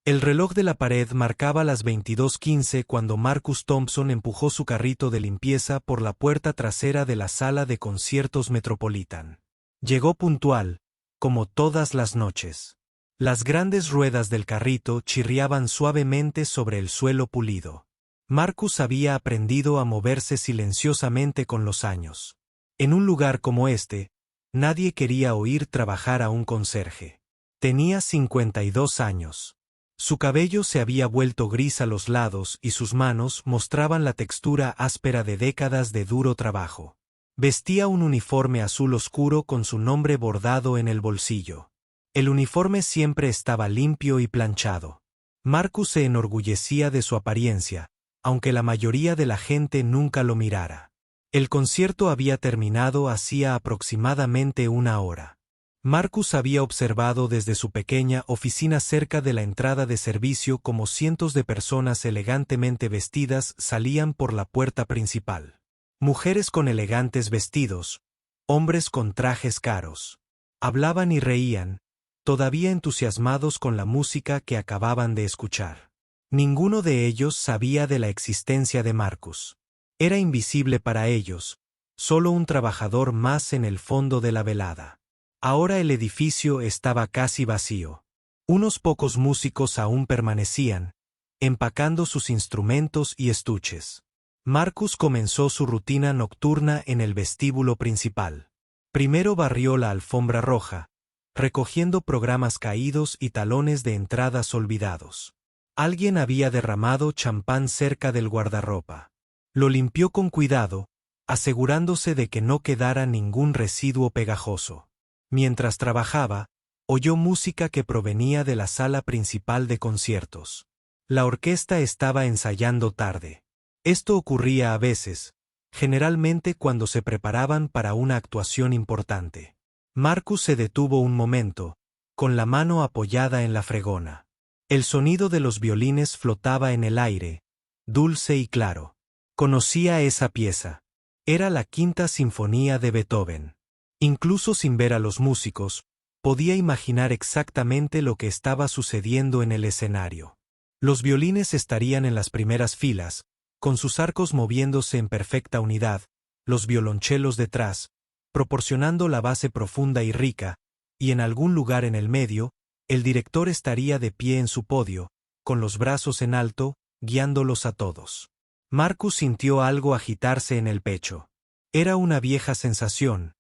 El reloj de la pared marcaba las 22:15 cuando Marcus Thompson empujó su carrito de limpieza por la puerta trasera de la sala de conciertos Metropolitan. Llegó puntual, como todas las noches. Las grandes ruedas del carrito chirriaban suavemente sobre el suelo pulido. Marcus había aprendido a moverse silenciosamente con los años. En un lugar como este, nadie quería oír trabajar a un conserje. Tenía 52 años. Su cabello se había vuelto gris a los lados y sus manos mostraban la textura áspera de décadas de duro trabajo. Vestía un uniforme azul oscuro con su nombre bordado en el bolsillo. El uniforme siempre estaba limpio y planchado. Marcus se enorgullecía de su apariencia, aunque la mayoría de la gente nunca lo mirara. El concierto había terminado hacía aproximadamente una hora. Marcus había observado desde su pequeña oficina cerca de la entrada de servicio cómo cientos de personas elegantemente vestidas salían por la puerta principal. Mujeres con elegantes vestidos, hombres con trajes caros. Hablaban y reían, todavía entusiasmados con la música que acababan de escuchar. Ninguno de ellos sabía de la existencia de Marcus. Era invisible para ellos, solo un trabajador más en el fondo de la velada. Ahora el edificio estaba casi vacío. Unos pocos músicos aún permanecían, empacando sus instrumentos y estuches. Marcus comenzó su rutina nocturna en el vestíbulo principal. Primero barrió la alfombra roja, recogiendo programas caídos y talones de entradas olvidados. Alguien había derramado champán cerca del guardarropa. Lo limpió con cuidado, asegurándose de que no quedara ningún residuo pegajoso. Mientras trabajaba, oyó música que provenía de la sala principal de conciertos. La orquesta estaba ensayando tarde. Esto ocurría a veces, generalmente cuando se preparaban para una actuación importante. Marcus se detuvo un momento, con la mano apoyada en la fregona. El sonido de los violines flotaba en el aire, dulce y claro. Conocía esa pieza. Era la Quinta Sinfonía de Beethoven. Incluso sin ver a los músicos, podía imaginar exactamente lo que estaba sucediendo en el escenario. Los violines estarían en las primeras filas, con sus arcos moviéndose en perfecta unidad, los violonchelos detrás, proporcionando la base profunda y rica, y en algún lugar en el medio, el director estaría de pie en su podio, con los brazos en alto, guiándolos a todos. Marcus sintió algo agitarse en el pecho. Era una vieja sensación,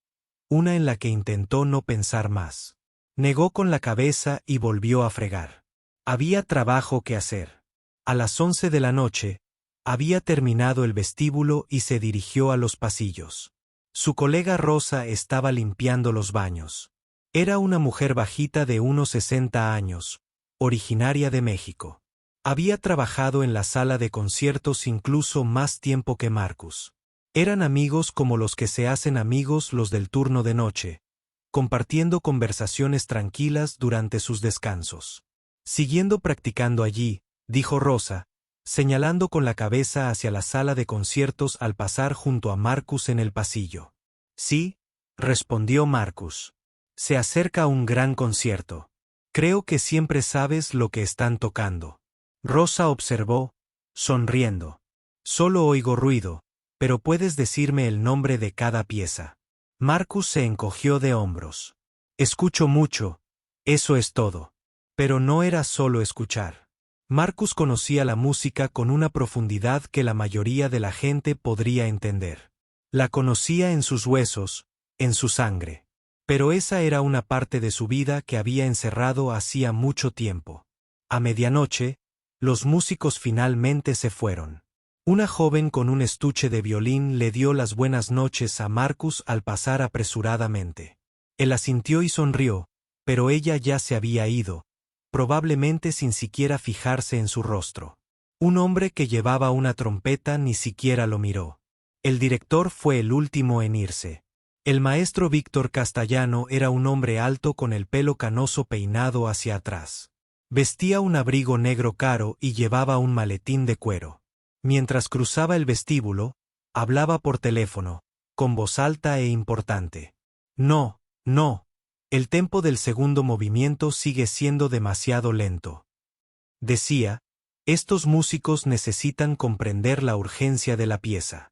una en la que intentó no pensar más. Negó con la cabeza y volvió a fregar. Había trabajo que hacer. A las 11 de la noche, había terminado el vestíbulo y se dirigió a los pasillos. Su colega Rosa estaba limpiando los baños. Era una mujer bajita de unos 60 años, originaria de México. Había trabajado en la sala de conciertos incluso más tiempo que Marcus. Eran amigos como los que se hacen amigos los del turno de noche, compartiendo conversaciones tranquilas durante sus descansos. Siguiendo practicando allí, dijo Rosa, señalando con la cabeza hacia la sala de conciertos al pasar junto a Marcus en el pasillo. Sí, respondió Marcus. Se acerca un gran concierto. Creo que siempre sabes lo que están tocando. Rosa observó, sonriendo. Solo oigo ruido, pero puedes decirme el nombre de cada pieza. Marcus se encogió de hombros. Escucho mucho, eso es todo. Pero no era solo escuchar. Marcus conocía la música con una profundidad que la mayoría de la gente podría entender. La conocía en sus huesos, en su sangre. Pero esa era una parte de su vida que había encerrado hacía mucho tiempo. A medianoche, los músicos finalmente se fueron. Una joven con un estuche de violín le dio las buenas noches a Marcus al pasar apresuradamente. Él asintió y sonrió, pero ella ya se había ido, probablemente sin siquiera fijarse en su rostro. Un hombre que llevaba una trompeta ni siquiera lo miró. El director fue el último en irse. El maestro Víctor Castellano era un hombre alto con el pelo canoso peinado hacia atrás. Vestía un abrigo negro caro y llevaba un maletín de cuero. Mientras cruzaba el vestíbulo, hablaba por teléfono, con voz alta e importante. No, no. El tempo del segundo movimiento sigue siendo demasiado lento. Decía, estos músicos necesitan comprender la urgencia de la pieza.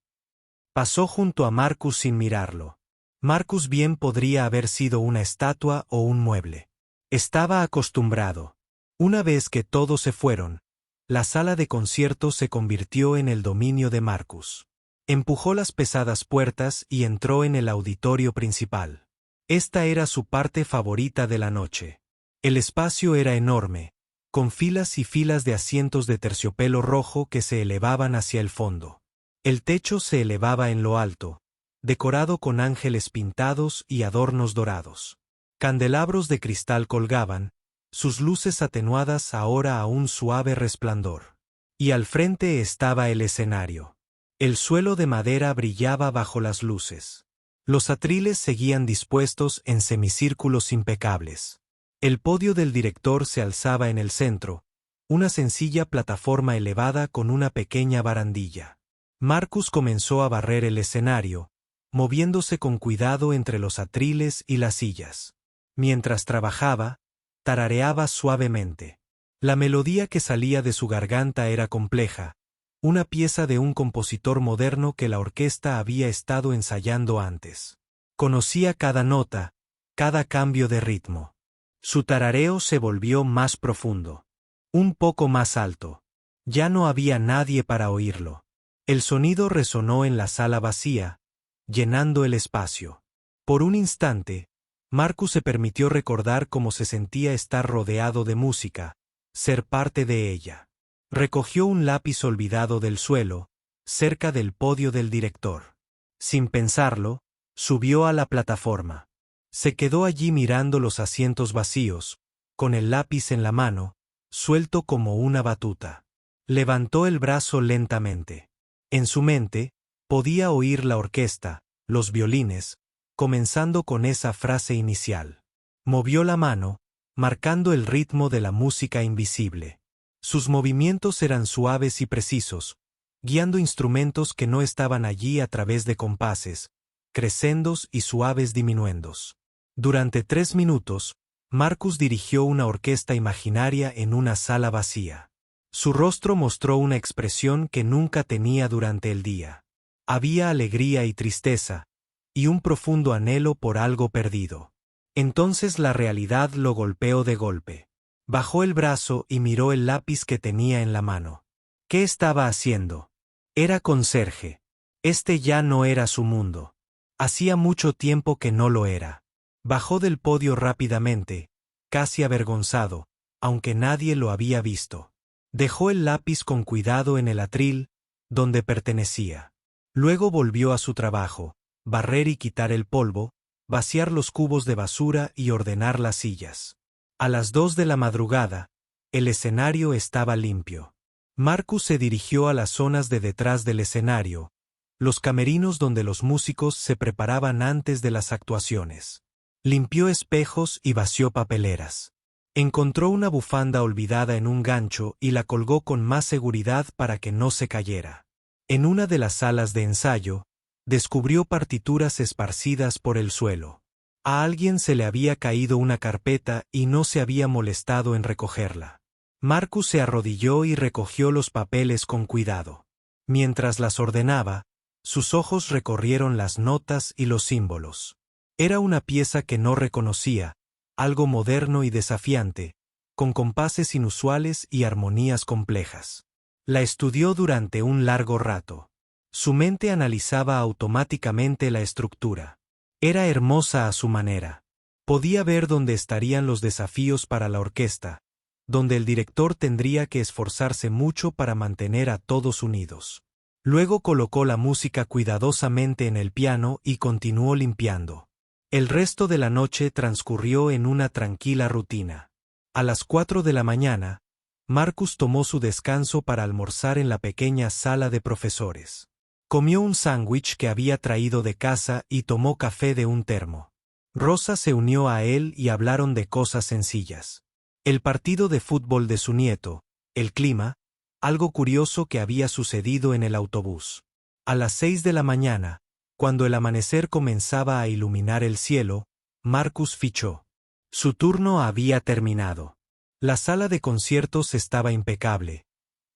Pasó junto a Marcus sin mirarlo. Marcus bien podría haber sido una estatua o un mueble. Estaba acostumbrado. Una vez que todos se fueron, la sala de conciertos se convirtió en el dominio de Marcus. Empujó las pesadas puertas y entró en el auditorio principal. Esta era su parte favorita de la noche. El espacio era enorme, con filas y filas de asientos de terciopelo rojo que se elevaban hacia el fondo. El techo se elevaba en lo alto, decorado con ángeles pintados y adornos dorados. Candelabros de cristal colgaban, sus luces atenuadas ahora a un suave resplandor. Y al frente estaba el escenario. El suelo de madera brillaba bajo las luces. Los atriles seguían dispuestos en semicírculos impecables. El podio del director se alzaba en el centro, una sencilla plataforma elevada con una pequeña barandilla. Marcus comenzó a barrer el escenario, moviéndose con cuidado entre los atriles y las sillas. Mientras trabajaba, tarareaba suavemente. La melodía que salía de su garganta era compleja, una pieza de un compositor moderno que la orquesta había estado ensayando antes. Conocía cada nota, cada cambio de ritmo. Su tarareo se volvió más profundo. Un poco más alto. Ya no había nadie para oírlo. El sonido resonó en la sala vacía, llenando el espacio. Por un instante, Marcus se permitió recordar cómo se sentía estar rodeado de música, ser parte de ella. Recogió un lápiz olvidado del suelo, cerca del podio del director. Sin pensarlo, subió a la plataforma. Se quedó allí mirando los asientos vacíos, con el lápiz en la mano, suelto como una batuta. Levantó el brazo lentamente. En su mente, podía oír la orquesta, los violines, comenzando con esa frase inicial. Movió la mano, marcando el ritmo de la música invisible. Sus movimientos eran suaves y precisos, guiando instrumentos que no estaban allí a través de compases, crescendos y suaves diminuendos. Durante 3 minutos, Marcus dirigió una orquesta imaginaria en una sala vacía. Su rostro mostró una expresión que nunca tenía durante el día. Había alegría y tristeza, y un profundo anhelo por algo perdido. Entonces la realidad lo golpeó de golpe. Bajó el brazo y miró el lápiz que tenía en la mano. ¿Qué estaba haciendo? Era conserje. Este ya no era su mundo. Hacía mucho tiempo que no lo era. Bajó del podio rápidamente, casi avergonzado, aunque nadie lo había visto. Dejó el lápiz con cuidado en el atril, donde pertenecía. Luego volvió a su trabajo, barrer y quitar el polvo, vaciar los cubos de basura y ordenar las sillas. A las 2 de la madrugada, el escenario estaba limpio. Marcus se dirigió a las zonas de detrás del escenario, los camerinos donde los músicos se preparaban antes de las actuaciones. Limpió espejos y vació papeleras. Encontró una bufanda olvidada en un gancho y la colgó con más seguridad para que no se cayera. En una de las salas de ensayo, descubrió partituras esparcidas por el suelo. A alguien se le había caído una carpeta y no se había molestado en recogerla. Marcus se arrodilló y recogió los papeles con cuidado. Mientras las ordenaba, sus ojos recorrieron las notas y los símbolos. Era una pieza que no reconocía, algo moderno y desafiante, con compases inusuales y armonías complejas. La estudió durante un largo rato. Su mente analizaba automáticamente la estructura. Era hermosa a su manera. Podía ver dónde estarían los desafíos para la orquesta, donde el director tendría que esforzarse mucho para mantener a todos unidos. Luego colocó la música cuidadosamente en el piano y continuó limpiando. El resto de la noche transcurrió en una tranquila rutina. A las 4 de la mañana, Marcus tomó su descanso para almorzar en la pequeña sala de profesores. Comió un sándwich que había traído de casa y tomó café de un termo. Rosa se unió a él y hablaron de cosas sencillas. El partido de fútbol de su nieto, el clima, algo curioso que había sucedido en el autobús. A las 6 de la mañana, cuando el amanecer comenzaba a iluminar el cielo, Marcus fichó. Su turno había terminado. La sala de conciertos estaba impecable,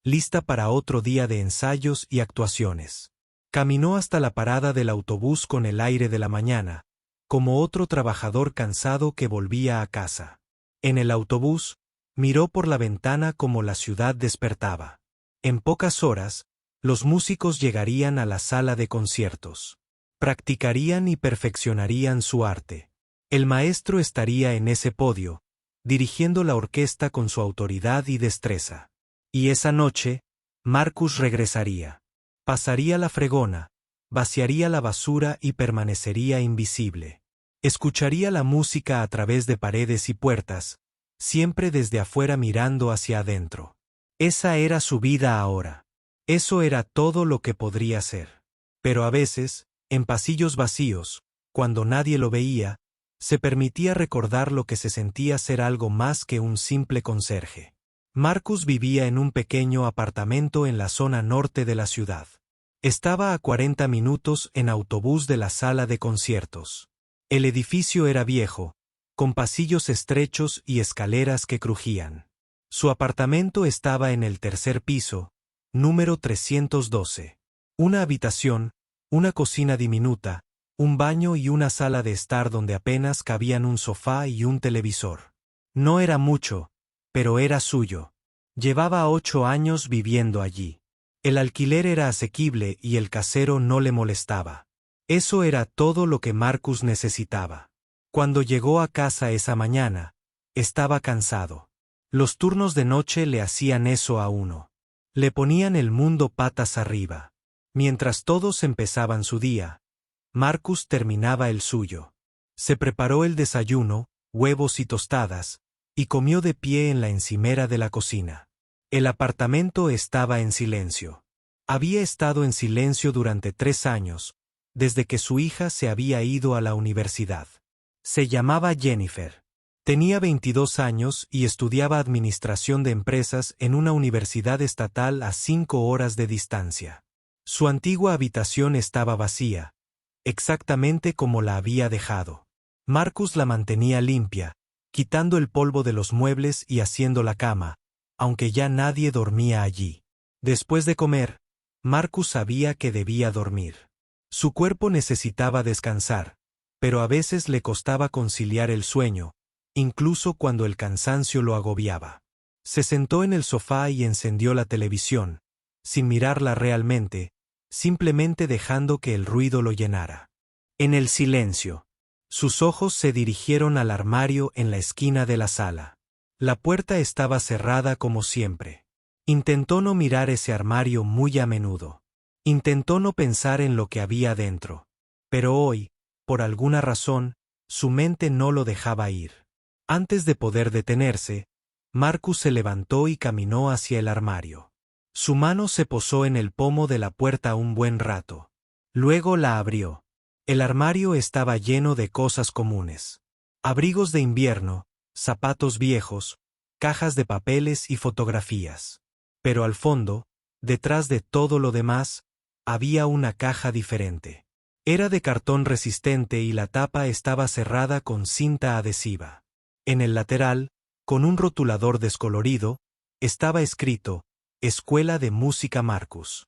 lista para otro día de ensayos y actuaciones. Caminó hasta la parada del autobús con el aire de la mañana, como otro trabajador cansado que volvía a casa. En el autobús, miró por la ventana como la ciudad despertaba. En pocas horas, los músicos llegarían a la sala de conciertos. Practicarían y perfeccionarían su arte. El maestro estaría en ese podio, dirigiendo la orquesta con su autoridad y destreza. Y esa noche, Marcus regresaría. Pasaría la fregona, vaciaría la basura y permanecería invisible. Escucharía la música a través de paredes y puertas, siempre desde afuera mirando hacia adentro. Esa era su vida ahora. Eso era todo lo que podría ser. Pero a veces, en pasillos vacíos, cuando nadie lo veía, se permitía recordar lo que se sentía ser algo más que un simple conserje. Marcus vivía en un pequeño apartamento en la zona norte de la ciudad. Estaba a 40 minutos en autobús de la sala de conciertos. El edificio era viejo, con pasillos estrechos y escaleras que crujían. Su apartamento estaba en el tercer piso, número 312. Una habitación, una cocina diminuta, un baño y una sala de estar donde apenas cabían un sofá y un televisor. No era mucho, pero era suyo. Llevaba 8 años viviendo allí. El alquiler era asequible y el casero no le molestaba. Eso era todo lo que Marcus necesitaba. Cuando llegó a casa esa mañana, estaba cansado. Los turnos de noche le hacían eso a uno. Le ponían el mundo patas arriba. Mientras todos empezaban su día, Marcus terminaba el suyo. Se preparó el desayuno, huevos y tostadas, y comió de pie en la encimera de la cocina. El apartamento estaba en silencio. Había estado en silencio durante 3 años, desde que su hija se había ido a la universidad. Se llamaba Jennifer. Tenía 22 años y estudiaba administración de empresas en una universidad estatal a 5 horas de distancia. Su antigua habitación estaba vacía, exactamente como la había dejado. Marcus la mantenía limpia, quitando el polvo de los muebles y haciendo la cama, aunque ya nadie dormía allí. Después de comer, Marcus sabía que debía dormir. Su cuerpo necesitaba descansar, pero a veces le costaba conciliar el sueño, incluso cuando el cansancio lo agobiaba. Se sentó en el sofá y encendió la televisión, sin mirarla realmente, simplemente dejando que el ruido lo llenara. En el silencio, sus ojos se dirigieron al armario en la esquina de la sala. La puerta estaba cerrada como siempre. Intentó no mirar ese armario muy a menudo. Intentó no pensar en lo que había dentro. Pero hoy, por alguna razón, su mente no lo dejaba ir. Antes de poder detenerse, Marcus se levantó y caminó hacia el armario. Su mano se posó en el pomo de la puerta un buen rato. Luego la abrió. El armario estaba lleno de cosas comunes. Abrigos de invierno, zapatos viejos, cajas de papeles y fotografías. Pero al fondo, detrás de todo lo demás, había una caja diferente. Era de cartón resistente y la tapa estaba cerrada con cinta adhesiva. En el lateral, con un rotulador descolorido, estaba escrito, Escuela de Música Marcus.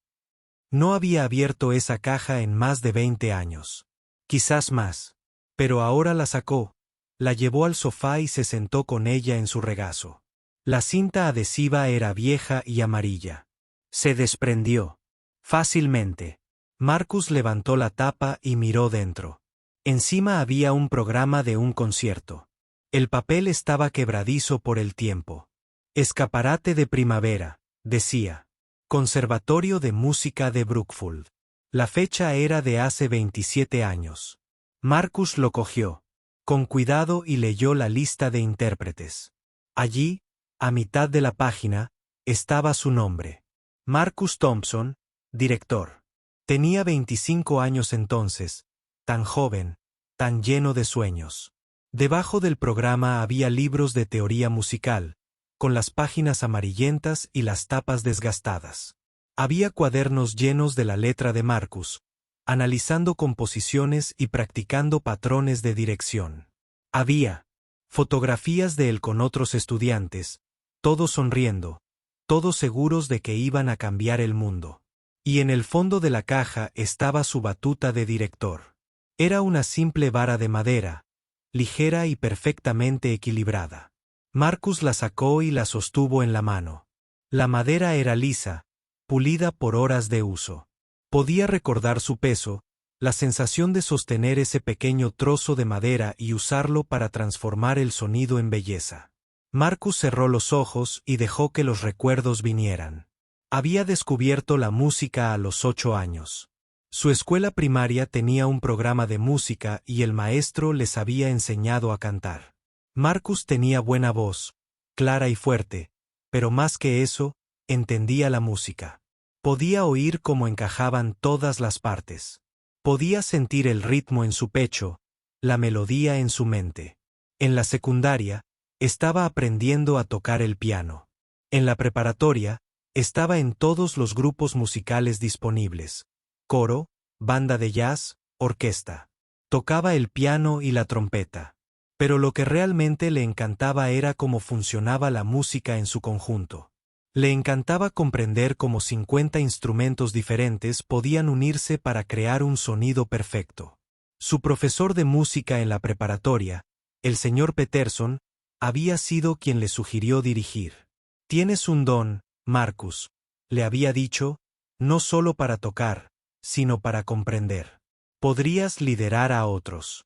No había abierto esa caja en más de 20 años. Quizás más. Pero ahora la sacó, la llevó al sofá y se sentó con ella en su regazo. La cinta adhesiva era vieja y amarilla. Se desprendió. Fácilmente. Marcus levantó la tapa y miró dentro. Encima había un programa de un concierto. El papel estaba quebradizo por el tiempo. Escaparate de primavera, decía. Conservatorio de Música de Brookfield. La fecha era de hace 27 años. Marcus lo cogió, con cuidado, y leyó la lista de intérpretes. Allí, a mitad de la página, estaba su nombre. Marcus Thompson, director. Tenía 25 años entonces, tan joven, tan lleno de sueños. Debajo del programa había libros de teoría musical, con las páginas amarillentas y las tapas desgastadas. Había cuadernos llenos de la letra de Marcus, analizando composiciones y practicando patrones de dirección. Había fotografías de él con otros estudiantes, todos sonriendo, todos seguros de que iban a cambiar el mundo. Y en el fondo de la caja estaba su batuta de director. Era una simple vara de madera, ligera y perfectamente equilibrada. Marcus la sacó y la sostuvo en la mano. La madera era lisa, pulida por horas de uso. Podía recordar su peso, la sensación de sostener ese pequeño trozo de madera y usarlo para transformar el sonido en belleza. Marcus cerró los ojos y dejó que los recuerdos vinieran. Había descubierto la música a los 8 años. Su escuela primaria tenía un programa de música y el maestro les había enseñado a cantar. Marcus tenía buena voz, clara y fuerte, pero más que eso, entendía la música. Podía oír cómo encajaban todas las partes. Podía sentir el ritmo en su pecho, la melodía en su mente. En la secundaria, estaba aprendiendo a tocar el piano. En la preparatoria, estaba en todos los grupos musicales disponibles: coro, banda de jazz, orquesta. Tocaba el piano y la trompeta. Pero lo que realmente le encantaba era cómo funcionaba la música en su conjunto. Le encantaba comprender cómo 50 instrumentos diferentes podían unirse para crear un sonido perfecto. Su profesor de música en la preparatoria, el señor Peterson, había sido quien le sugirió dirigir. «Tienes un don, Marcus», le había dicho, «no solo para tocar, sino para comprender. Podrías liderar a otros.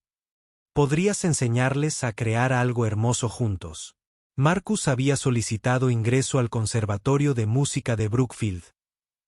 Podrías enseñarles a crear algo hermoso juntos». Marcus había solicitado ingreso al Conservatorio de Música de Brookfield,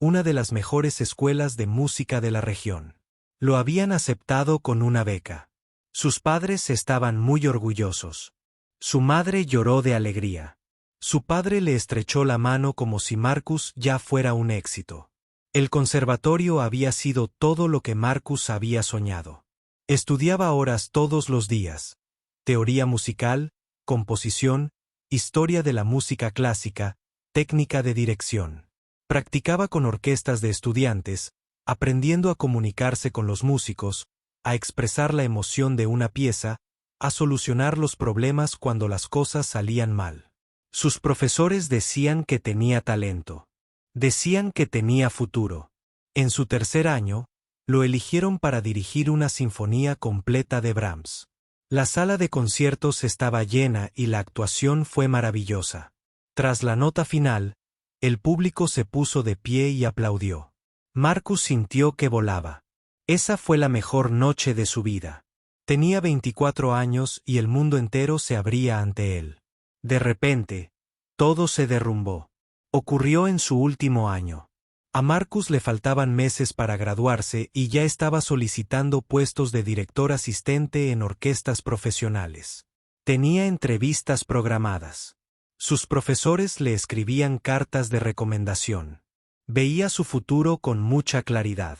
una de las mejores escuelas de música de la región. Lo habían aceptado con una beca. Sus padres estaban muy orgullosos. Su madre lloró de alegría. Su padre le estrechó la mano como si Marcus ya fuera un éxito. El conservatorio había sido todo lo que Marcus había soñado. Estudiaba horas todos los días: teoría musical, composición, historia de la música clásica, técnica de dirección. Practicaba con orquestas de estudiantes, aprendiendo a comunicarse con los músicos, a expresar la emoción de una pieza, a solucionar los problemas cuando las cosas salían mal. Sus profesores decían que tenía talento. Decían que tenía futuro. En su tercer año, lo eligieron para dirigir una sinfonía completa de Brahms. La sala de conciertos estaba llena y la actuación fue maravillosa. Tras la nota final, el público se puso de pie y aplaudió. Marcus sintió que volaba. Esa fue la mejor noche de su vida. Tenía 24 años y el mundo entero se abría ante él. De repente, todo se derrumbó. Ocurrió en su último año. A Marcus le faltaban meses para graduarse y ya estaba solicitando puestos de director asistente en orquestas profesionales. Tenía entrevistas programadas. Sus profesores le escribían cartas de recomendación. Veía su futuro con mucha claridad.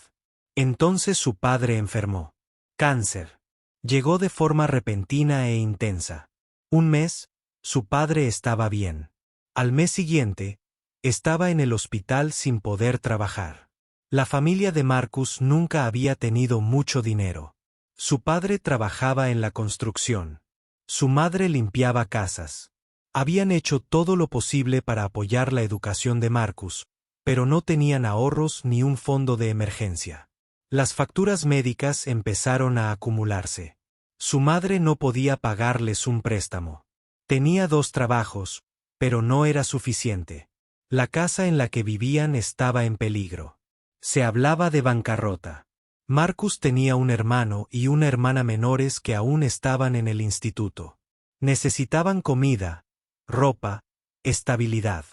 Entonces su padre enfermó. Cáncer. Llegó de forma repentina e intensa. Un mes, su padre estaba bien. Al mes siguiente, estaba en el hospital sin poder trabajar. La familia de Marcus nunca había tenido mucho dinero. Su padre trabajaba en la construcción. Su madre limpiaba casas. Habían hecho todo lo posible para apoyar la educación de Marcus, pero no tenían ahorros ni un fondo de emergencia. Las facturas médicas empezaron a acumularse. Su madre no podía pagarles un préstamo. Tenía 2 trabajos, pero no era suficiente. La casa en la que vivían estaba en peligro. Se hablaba de bancarrota. Marcus tenía un hermano y una hermana menores que aún estaban en el instituto. Necesitaban comida, ropa, estabilidad.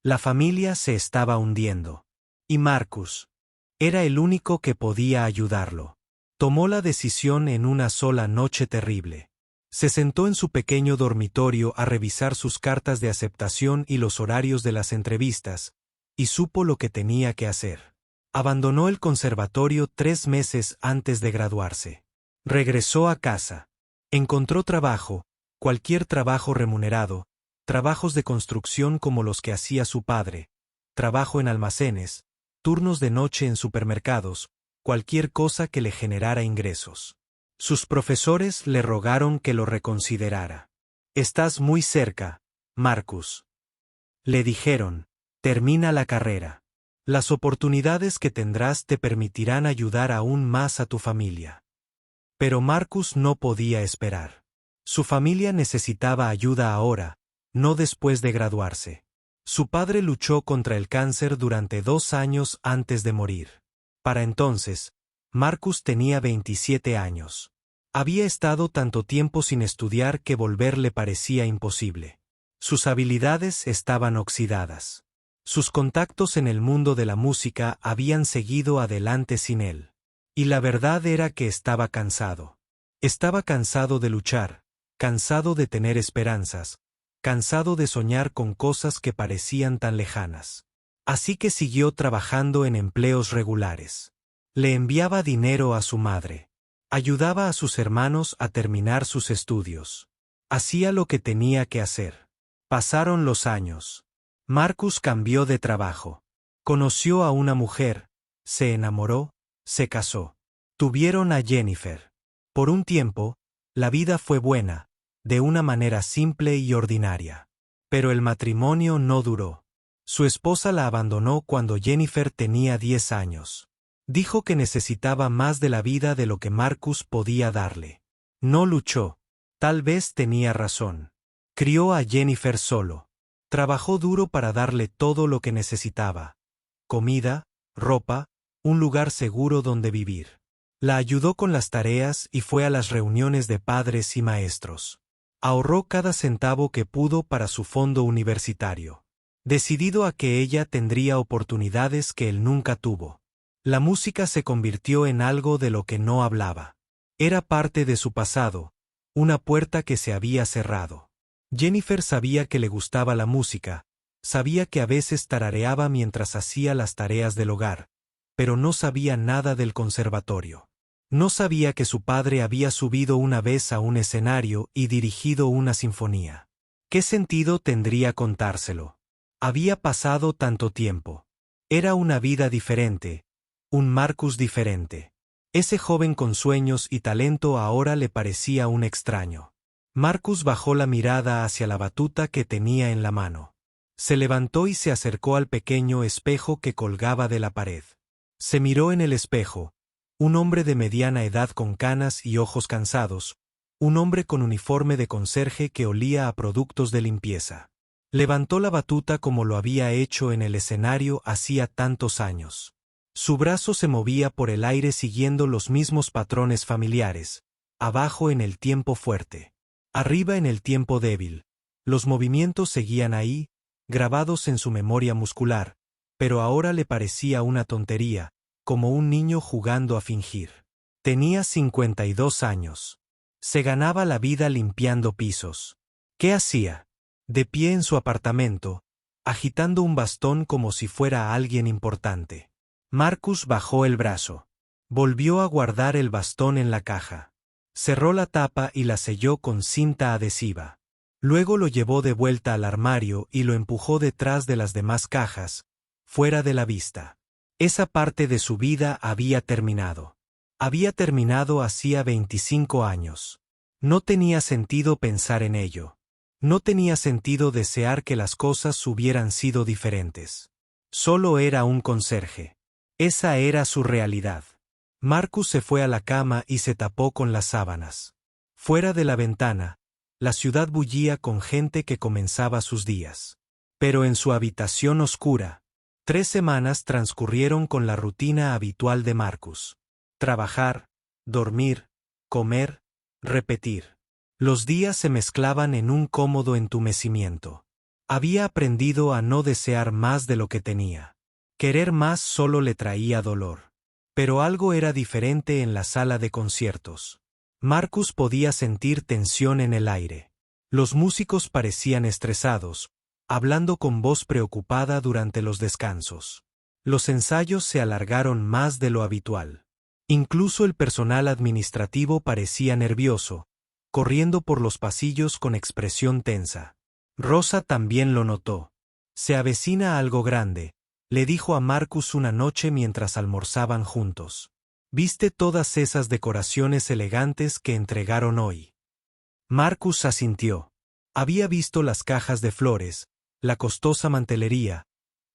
La familia se estaba hundiendo. Y Marcus era el único que podía ayudarlo. Tomó la decisión en una sola noche terrible. Se sentó en su pequeño dormitorio a revisar sus cartas de aceptación y los horarios de las entrevistas, y supo lo que tenía que hacer. Abandonó el conservatorio 3 meses antes de graduarse. Regresó a casa. Encontró trabajo, cualquier trabajo remunerado, trabajos de construcción como los que hacía su padre, trabajo en almacenes, turnos de noche en supermercados, cualquier cosa que le generara ingresos. Sus profesores le rogaron que lo reconsiderara. «Estás muy cerca, Marcus». Le dijeron, termina la carrera. Las oportunidades que tendrás te permitirán ayudar aún más a tu familia. Pero Marcus no podía esperar. Su familia necesitaba ayuda ahora, no después de graduarse. Su padre luchó contra el cáncer durante 2 años antes de morir. Para entonces, Marcus tenía 27 años. Había estado tanto tiempo sin estudiar que volver le parecía imposible. Sus habilidades estaban oxidadas. Sus contactos en el mundo de la música habían seguido adelante sin él. Y la verdad era que estaba cansado. Estaba cansado de luchar, cansado de tener esperanzas, cansado de soñar con cosas que parecían tan lejanas. Así que siguió trabajando en empleos regulares. Le enviaba dinero a su madre. Ayudaba a sus hermanos a terminar sus estudios. Hacía lo que tenía que hacer. Pasaron los años. Marcus cambió de trabajo. Conoció a una mujer, se enamoró, se casó. Tuvieron a Jennifer. Por un tiempo, la vida fue buena, de una manera simple y ordinaria. Pero el matrimonio no duró. Su esposa la abandonó cuando Jennifer tenía 10 años. Dijo que necesitaba más de la vida de lo que Marcus podía darle. No luchó. Tal vez tenía razón. Crió a Jennifer solo. Trabajó duro para darle todo lo que necesitaba. Comida, ropa, un lugar seguro donde vivir. La ayudó con las tareas y fue a las reuniones de padres y maestros. Ahorró cada centavo que pudo para su fondo universitario. Decidido a que ella tendría oportunidades que él nunca tuvo. La música se convirtió en algo de lo que no hablaba. Era parte de su pasado, una puerta que se había cerrado. Jennifer sabía que le gustaba la música, sabía que a veces tarareaba mientras hacía las tareas del hogar, pero no sabía nada del conservatorio. No sabía que su padre había subido una vez a un escenario y dirigido una sinfonía. ¿Qué sentido tendría contárselo? Había pasado tanto tiempo. Era una vida diferente, un Marcus diferente. Ese joven con sueños y talento ahora le parecía un extraño. Marcus bajó la mirada hacia la batuta que tenía en la mano. Se levantó y se acercó al pequeño espejo que colgaba de la pared. Se miró en el espejo. Un hombre de mediana edad con canas y ojos cansados, un hombre con uniforme de conserje que olía a productos de limpieza. Levantó la batuta como lo había hecho en el escenario hacía tantos años. Su brazo se movía por el aire siguiendo los mismos patrones familiares, abajo en el tiempo fuerte, arriba en el tiempo débil. Los movimientos seguían ahí, grabados en su memoria muscular, pero ahora le parecía una tontería, como un niño jugando a fingir. Tenía 52 años. Se ganaba la vida limpiando pisos. ¿Qué hacía? De pie en su apartamento, agitando un bastón como si fuera alguien importante. Marcus bajó el brazo. Volvió a guardar el bastón en la caja. Cerró la tapa y la selló con cinta adhesiva. Luego lo llevó de vuelta al armario y lo empujó detrás de las demás cajas, fuera de la vista. Esa parte de su vida había terminado. Había terminado hacía 25 años. No tenía sentido pensar en ello. No tenía sentido desear que las cosas hubieran sido diferentes. Solo era un conserje. Esa era su realidad. Marcus se fue a la cama y se tapó con las sábanas. Fuera de la ventana, la ciudad bullía con gente que comenzaba sus días. Pero en su habitación oscura, 3 semanas transcurrieron con la rutina habitual de Marcus. Trabajar, dormir, comer, repetir. Los días se mezclaban en un cómodo entumecimiento. Había aprendido a no desear más de lo que tenía. Querer más solo le traía dolor. Pero algo era diferente en la sala de conciertos. Marcus podía sentir tensión en el aire. Los músicos parecían estresados, hablando con voz preocupada durante los descansos. Los ensayos se alargaron más de lo habitual. Incluso el personal administrativo parecía nervioso, corriendo por los pasillos con expresión tensa. Rosa también lo notó. Se avecina algo grande, le dijo a Marcus una noche mientras almorzaban juntos. ¿Viste todas esas decoraciones elegantes que entregaron hoy? Marcus asintió. Había visto las cajas de flores, la costosa mantelería,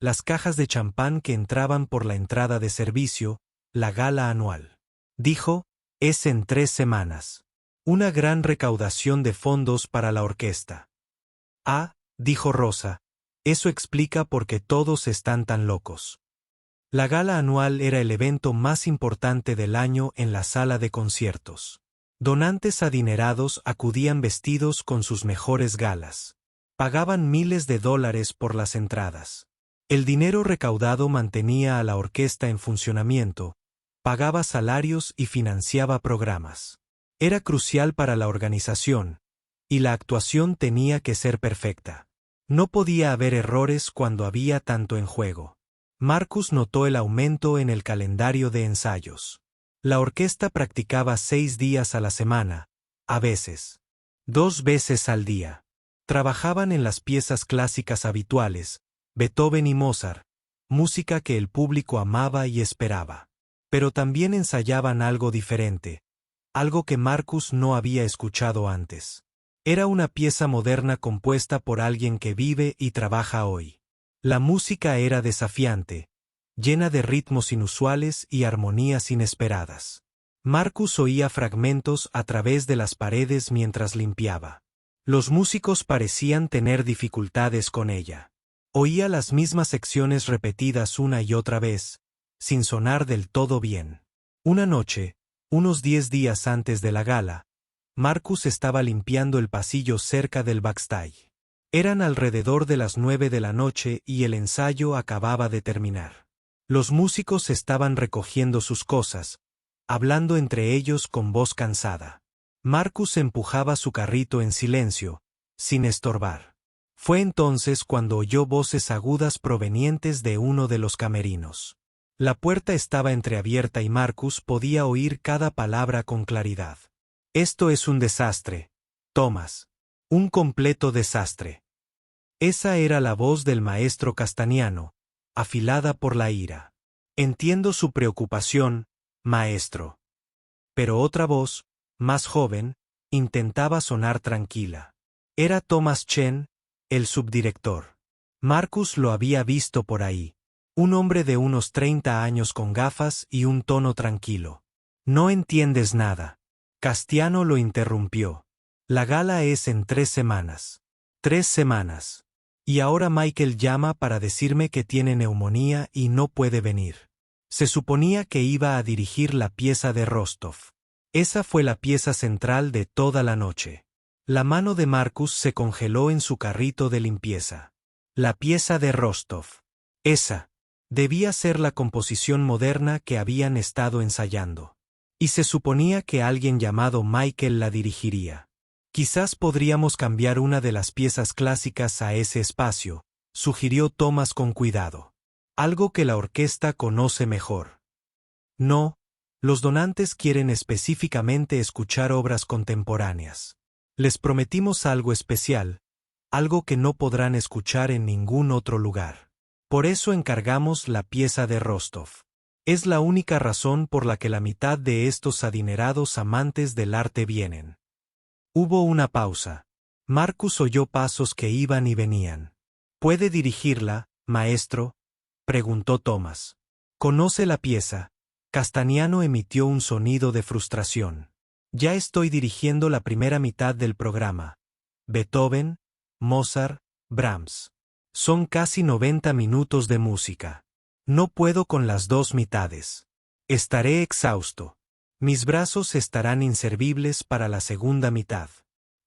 las cajas de champán que entraban por la entrada de servicio, la gala anual. Dijo, es en 3 semanas. Una gran recaudación de fondos para la orquesta. Ah, dijo Rosa, eso explica por qué todos están tan locos. La gala anual era el evento más importante del año en la sala de conciertos. Donantes adinerados acudían vestidos con sus mejores galas. Pagaban miles de dólares por las entradas. El dinero recaudado mantenía a la orquesta en funcionamiento, pagaba salarios y financiaba programas. Era crucial para la organización, y la actuación tenía que ser perfecta. No podía haber errores cuando había tanto en juego. Marcus notó el aumento en el calendario de ensayos. La orquesta practicaba 6 días a la semana, a veces 2 veces al día. Trabajaban en las piezas clásicas habituales, Beethoven y Mozart, música que el público amaba y esperaba. Pero también ensayaban algo diferente, algo que Marcus no había escuchado antes. Era una pieza moderna compuesta por alguien que vive y trabaja hoy. La música era desafiante, llena de ritmos inusuales y armonías inesperadas. Marcus oía fragmentos a través de las paredes mientras limpiaba. Los músicos parecían tener dificultades con ella. Oía las mismas secciones repetidas una y otra vez, sin sonar del todo bien. Una noche, unos 10 días antes de la gala, Marcus estaba limpiando el pasillo cerca del backstage. Eran alrededor de las 9 de la noche y el ensayo acababa de terminar. Los músicos estaban recogiendo sus cosas, hablando entre ellos con voz cansada. Marcus empujaba su carrito en silencio, sin estorbar. Fue entonces cuando oyó voces agudas provenientes de uno de los camerinos. La puerta estaba entreabierta y Marcus podía oír cada palabra con claridad. Esto es un desastre, Thomas. Un completo desastre. Esa era la voz del maestro Castaniano, afilada por la ira. Entiendo su preocupación, maestro. Pero otra voz, más joven, intentaba sonar tranquila. Era Thomas Chen, el subdirector. Marcus lo había visto por ahí. Un hombre de unos 30 años con gafas y un tono tranquilo. No entiendes nada. Castiano lo interrumpió. La gala es en 3 semanas. 3 semanas. Y ahora Michael llama para decirme que tiene neumonía y no puede venir. Se suponía que iba a dirigir la pieza de Rostov. Esa fue la pieza central de toda la noche. La mano de Marcus se congeló en su carrito de limpieza. La pieza de Rostov. Esa. Debía ser la composición moderna que habían estado ensayando. Y se suponía que alguien llamado Michael la dirigiría. Quizás podríamos cambiar una de las piezas clásicas a ese espacio, sugirió Thomas con cuidado. Algo que la orquesta conoce mejor. No, los donantes quieren específicamente escuchar obras contemporáneas. Les prometimos algo especial, algo que no podrán escuchar en ningún otro lugar. Por eso encargamos la pieza de Rostov. Es la única razón por la que la mitad de estos adinerados amantes del arte vienen. Hubo una pausa. Marcus oyó pasos que iban y venían. ¿Puede dirigirla, maestro?, preguntó Thomas. ¿Conoce la pieza? Castaniano emitió un sonido de frustración. Ya estoy dirigiendo la primera mitad del programa. Beethoven, Mozart, Brahms. Son casi 90 minutos de música. No puedo con las 2 mitades. Estaré exhausto. Mis brazos estarán inservibles para la segunda mitad.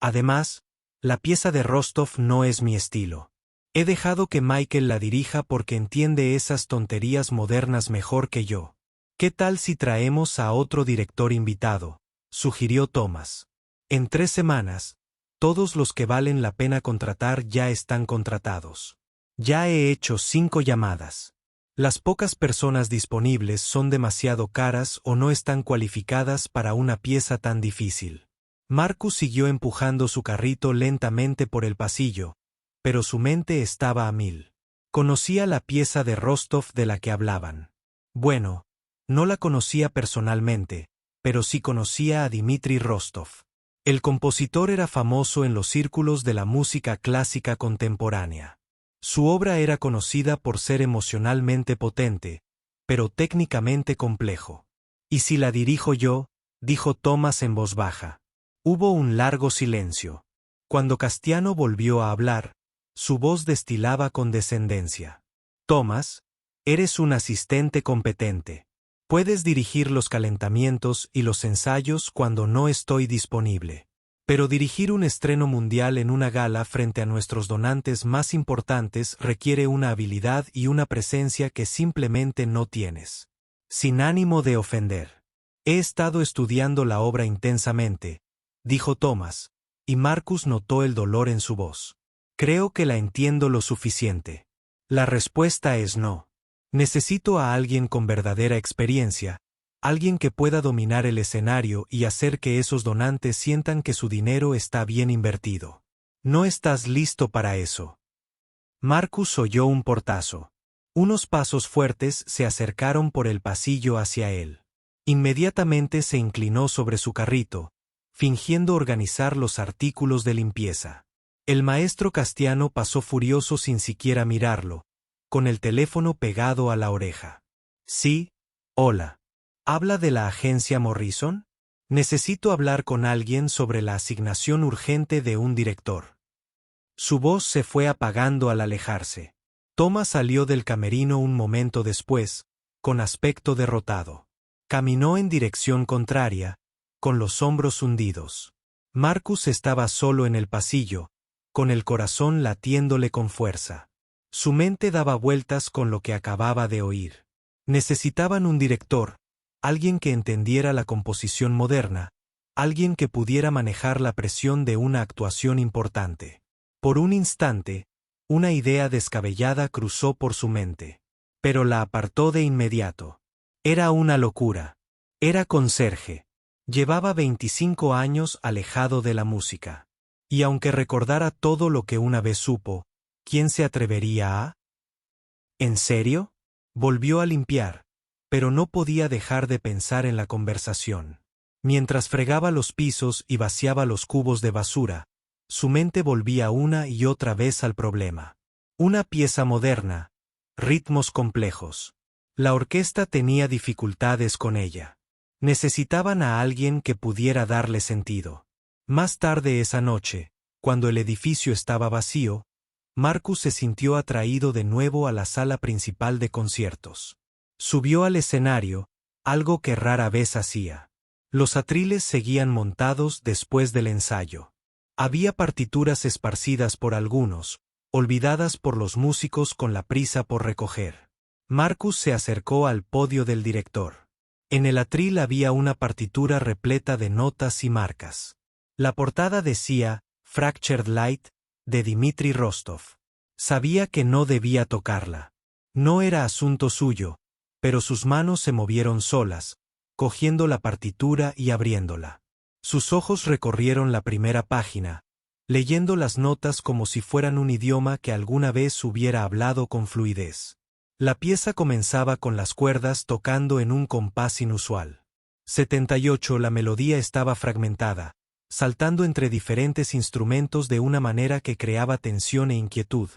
Además, la pieza de Rostov no es mi estilo. He dejado que Michael la dirija porque entiende esas tonterías modernas mejor que yo. ¿Qué tal si traemos a otro director invitado?, sugirió Thomas. En 3 semanas, todos los que valen la pena contratar ya están contratados. Ya he hecho 5 llamadas. Las pocas personas disponibles son demasiado caras o no están cualificadas para una pieza tan difícil. Marcus siguió empujando su carrito lentamente por el pasillo, pero su mente estaba a 1000. Conocía la pieza de Rostov de la que hablaban. Bueno, no la conocía personalmente, pero sí conocía a Dmitri Rostov. El compositor era famoso en los círculos de la música clásica contemporánea. Su obra era conocida por ser emocionalmente potente, pero técnicamente complejo. «¿Y si la dirijo yo?», dijo Thomas en voz baja. Hubo un largo silencio. Cuando Castiano volvió a hablar, su voz destilaba condescendencia. «Thomas, eres un asistente competente. Puedes dirigir los calentamientos y los ensayos cuando no estoy disponible. Pero dirigir un estreno mundial en una gala frente a nuestros donantes más importantes requiere una habilidad y una presencia que simplemente no tienes». Sin ánimo de ofender. «He estado estudiando la obra intensamente», dijo Thomas, y Marcus notó el dolor en su voz. «Creo que la entiendo lo suficiente». La respuesta es no. Necesito a alguien con verdadera experiencia, alguien que pueda dominar el escenario y hacer que esos donantes sientan que su dinero está bien invertido. No estás listo para eso. Marcus oyó un portazo. Unos pasos fuertes se acercaron por el pasillo hacia él. Inmediatamente se inclinó sobre su carrito, fingiendo organizar los artículos de limpieza. El maestro Castiano pasó furioso sin siquiera mirarlo, con el teléfono pegado a la oreja. «Sí, hola. ¿Habla de la agencia Morrison? Necesito hablar con alguien sobre la asignación urgente de un director». Su voz se fue apagando al alejarse. Thomas salió del camerino un momento después, con aspecto derrotado. Caminó en dirección contraria, con los hombros hundidos. Marcus estaba solo en el pasillo, con el corazón latiéndole con fuerza. Su mente daba vueltas con lo que acababa de oír. Necesitaban un director, alguien que entendiera la composición moderna, alguien que pudiera manejar la presión de una actuación importante. Por un instante, una idea descabellada cruzó por su mente. Pero la apartó de inmediato. Era una locura. Era conserje. Llevaba 25 años alejado de la música. Y aunque recordara todo lo que una vez supo, ¿quién se atrevería a? ¿En serio? Volvió a limpiar, pero no podía dejar de pensar en la conversación. Mientras fregaba los pisos y vaciaba los cubos de basura, su mente volvía una y otra vez al problema. Una pieza moderna, ritmos complejos. La orquesta tenía dificultades con ella. Necesitaban a alguien que pudiera darle sentido. Más tarde esa noche, cuando el edificio estaba vacío, Marcus se sintió atraído de nuevo a la sala principal de conciertos. Subió al escenario, algo que rara vez hacía. Los atriles seguían montados después del ensayo. Había partituras esparcidas por algunos, olvidadas por los músicos con la prisa por recoger. Marcus se acercó al podio del director. En el atril había una partitura repleta de notas y marcas. La portada decía Fractured Light, de Dmitri Rostov. Sabía que no debía tocarla. No era asunto suyo, pero sus manos se movieron solas, cogiendo la partitura y abriéndola. Sus ojos recorrieron la primera página, leyendo las notas como si fueran un idioma que alguna vez hubiera hablado con fluidez. La pieza comenzaba con las cuerdas tocando en un compás inusual. 78. La melodía estaba fragmentada, saltando entre diferentes instrumentos de una manera que creaba tensión e inquietud,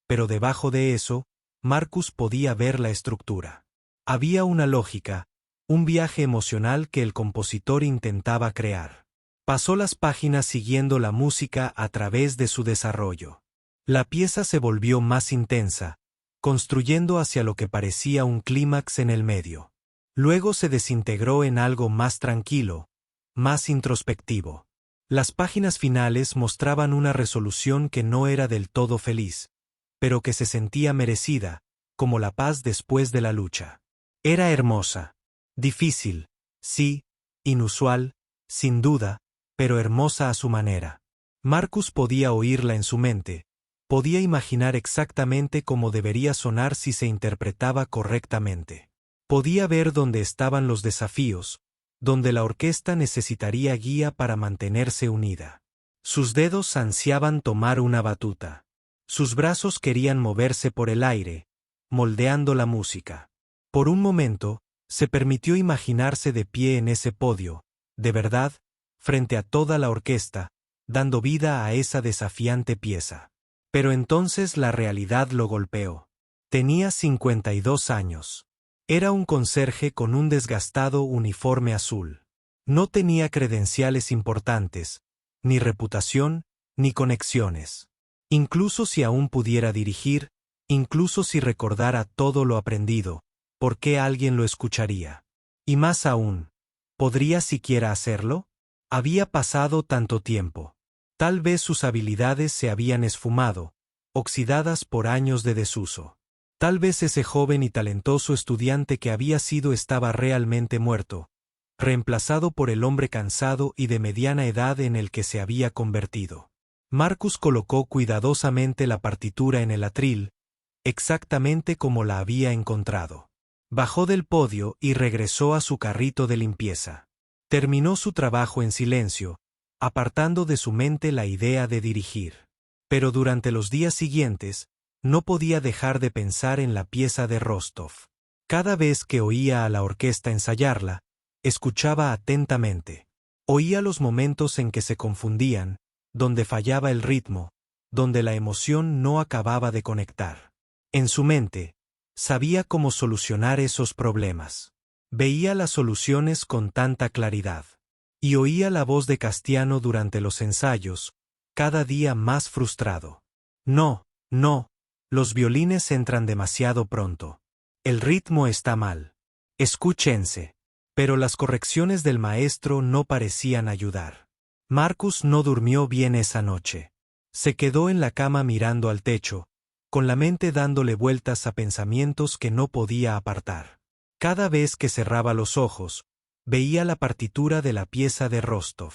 pero debajo de eso, Marcus podía ver la estructura. Había una lógica, un viaje emocional que el compositor intentaba crear. Pasó las páginas siguiendo la música a través de su desarrollo. La pieza se volvió más intensa, construyendo hacia lo que parecía un clímax en el medio. Luego se desintegró en algo más tranquilo, más introspectivo. Las páginas finales mostraban una resolución que no era del todo feliz, pero que se sentía merecida, como la paz después de la lucha. Era hermosa. Difícil, sí, inusual, sin duda, pero hermosa a su manera. Marcus podía oírla en su mente, podía imaginar exactamente cómo debería sonar si se interpretaba correctamente. Podía ver dónde estaban los desafíos, donde la orquesta necesitaría guía para mantenerse unida. Sus dedos ansiaban tomar una batuta. Sus brazos querían moverse por el aire, moldeando la música. Por un momento, se permitió imaginarse de pie en ese podio, de verdad, frente a toda la orquesta, dando vida a esa desafiante pieza. Pero entonces la realidad lo golpeó. Tenía 52 años. Era un conserje con un desgastado uniforme azul. No tenía credenciales importantes, ni reputación, ni conexiones. Incluso si aún pudiera dirigir, incluso si recordara todo lo aprendido, ¿por qué alguien lo escucharía? Y más aún, ¿podría siquiera hacerlo? Había pasado tanto tiempo. Tal vez sus habilidades se habían esfumado, oxidadas por años de desuso. Tal vez ese joven y talentoso estudiante que había sido estaba realmente muerto, reemplazado por el hombre cansado y de mediana edad en el que se había convertido. Marcus colocó cuidadosamente la partitura en el atril, exactamente como la había encontrado. Bajó del podio y regresó a su carrito de limpieza. Terminó su trabajo en silencio, apartando de su mente la idea de dirigir. Pero durante los días siguientes, no podía dejar de pensar en la pieza de Rostov. Cada vez que oía a la orquesta ensayarla, escuchaba atentamente. Oía los momentos en que se confundían, donde fallaba el ritmo, donde la emoción no acababa de conectar. En su mente, sabía cómo solucionar esos problemas. Veía las soluciones con tanta claridad. Y oía la voz de Castiano durante los ensayos, cada día más frustrado. No, los violines entran demasiado pronto. El ritmo está mal. Escúchense. Pero las correcciones del maestro no parecían ayudar. Marcus no durmió bien esa noche. Se quedó en la cama mirando al techo, con la mente dándole vueltas a pensamientos que no podía apartar. Cada vez que cerraba los ojos, veía la partitura de la pieza de Rostov.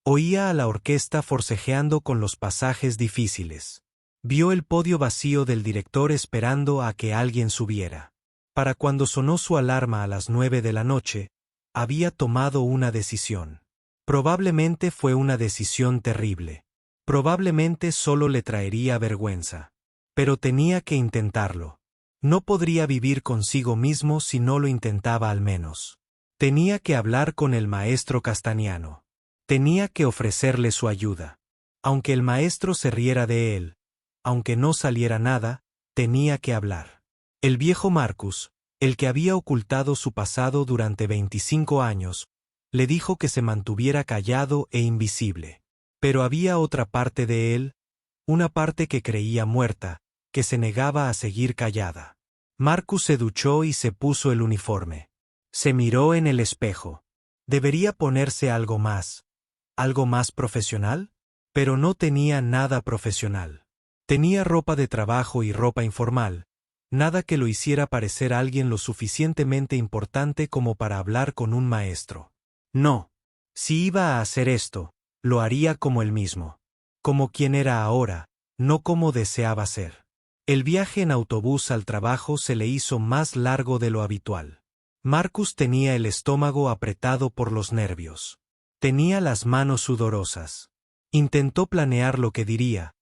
Oía a la orquesta forcejeando con los pasajes difíciles. Vio el podio vacío del director esperando a que alguien subiera. Para cuando sonó su alarma a las 9 de la noche, había tomado una decisión. Probablemente fue una decisión terrible. Probablemente solo le traería vergüenza. Pero tenía que intentarlo. No podría vivir consigo mismo si no lo intentaba al menos. Tenía que hablar con el maestro Castaniano. Tenía que ofrecerle su ayuda. Aunque el maestro se riera de él, aunque no saliera nada, tenía que hablar. El viejo Marcus, el que había ocultado su pasado durante 25 años, le dijo que se mantuviera callado e invisible. Pero había otra parte de él, una parte que creía muerta, que se negaba a seguir callada. Marcus se duchó y se puso el uniforme. Se miró en el espejo. ¿Debería ponerse algo más profesional? Pero no tenía nada profesional. Tenía ropa de trabajo y ropa informal, nada que lo hiciera parecer alguien lo suficientemente importante como para hablar con un maestro. No. Si iba a hacer esto, lo haría como él mismo. Como quien era ahora, no como deseaba ser. El viaje en autobús al trabajo se le hizo más largo de lo habitual. Marcus tenía el estómago apretado por los nervios. Tenía las manos sudorosas. Intentó planear lo que diría,